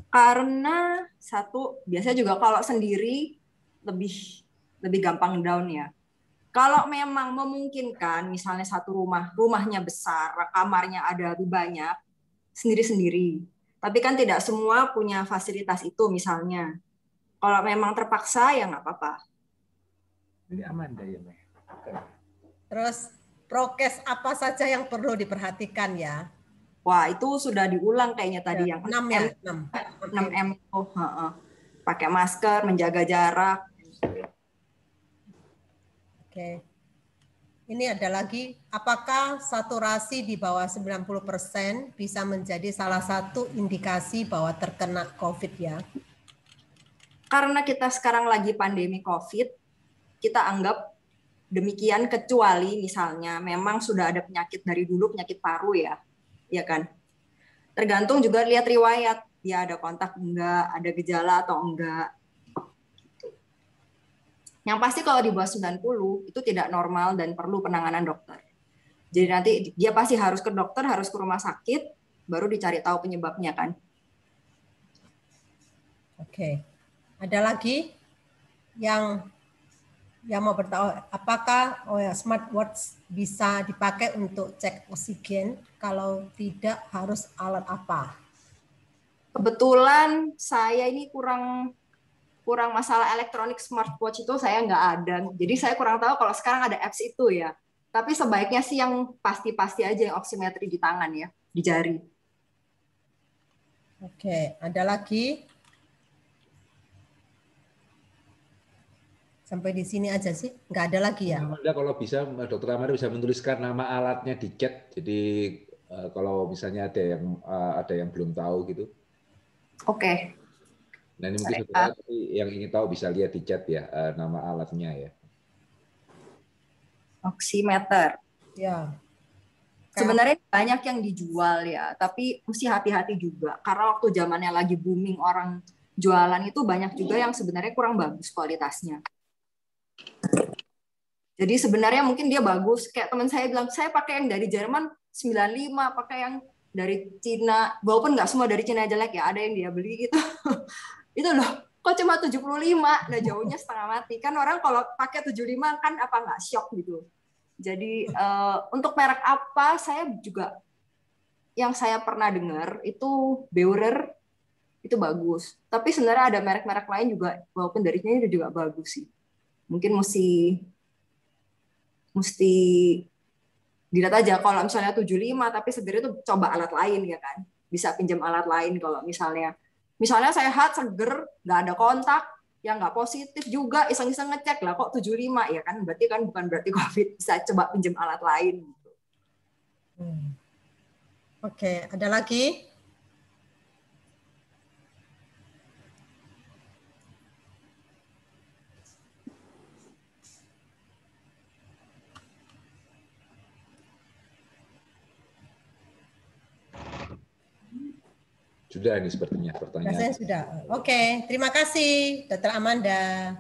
H: Karena satu, biasanya juga kalau sendiri lebih gampang down ya. Kalau memang memungkinkan, misalnya satu rumahnya besar, kamarnya ada lebih banyak, sendiri-sendiri. Tapi kan tidak semua punya fasilitas itu misalnya. Kalau memang terpaksa ya nggak apa-apa.
B: Ini aman ya, Meh.
A: Terus prokes apa saja yang perlu diperhatikan ya?
H: Wah, itu sudah diulang kayaknya tadi yang 6M itu. Pakai masker, menjaga jarak.
A: Oke. Ini ada lagi, apakah saturasi di bawah 90% bisa menjadi salah satu indikasi bahwa terkena COVID ya?
H: Karena kita sekarang lagi pandemi COVID, kita anggap demikian, kecuali misalnya memang sudah ada penyakit dari dulu, penyakit paru ya kan? Tergantung juga lihat riwayat, dia ada kontak enggak, ada gejala atau enggak. Yang pasti kalau di bawah 90 itu tidak normal dan perlu penanganan dokter. Jadi nanti dia pasti harus ke dokter, harus ke rumah sakit, baru dicari tahu penyebabnya kan.
A: Oke. Ada lagi yang mau bertahu, apakah smartwatch bisa dipakai untuk cek oksigen? Kalau tidak, harus alat apa?
H: Kebetulan saya ini kurang masalah elektronik smartwatch itu saya nggak ada. Jadi saya kurang tahu kalau sekarang ada apps itu ya. Tapi sebaiknya sih yang pasti-pasti aja yang oximetry di tangan ya, di jari.
A: Oke, ada lagi? Sampai di sini aja sih, nggak ada lagi ya?
B: Amanda, kalau bisa, Dokter Amanda bisa menuliskan nama alatnya di chat. Jadi kalau misalnya ada yang belum tahu gitu.
H: Oke.
B: Nah ini mungkin saudara yang ingin tahu bisa lihat di chat ya nama alatnya ya.
H: Oximeter.
A: Ya.
H: Sebenarnya banyak yang dijual ya, tapi mesti hati-hati juga karena waktu zamannya lagi booming orang jualan itu banyak juga yang sebenarnya kurang bagus kualitasnya. Jadi sebenarnya mungkin dia bagus, kayak teman saya bilang, saya pakai yang dari Jerman 95, pakai yang dari Cina, walaupun nggak semua dari Cina jelek ya, ada yang dia beli gitu. Itu loh, kok cuma 75, nah jauhnya setengah mati. Kan orang kalau pakai 75 kan apa nggak shock gitu. Jadi untuk merek apa, saya juga, yang saya pernah dengar itu Beurer, itu bagus. Tapi sebenarnya ada merek-merek lain juga, walaupun dari Cina itu juga bagus sih. Mungkin mesti dilihat aja kalau misalnya 75 tapi sebenarnya itu coba alat lain ya kan, bisa pinjam alat lain. Kalau misalnya sehat seger nggak ada kontak ya nggak positif juga, iseng-iseng ngecek lah kok 75 ya kan, berarti kan bukan berarti COVID, bisa coba pinjam alat lain gitu.
A: Oke, ada lagi?
B: Sudah ini sepertinya pertanyaan.
A: Rasanya sudah. Oke, terima kasih Dr. Amanda.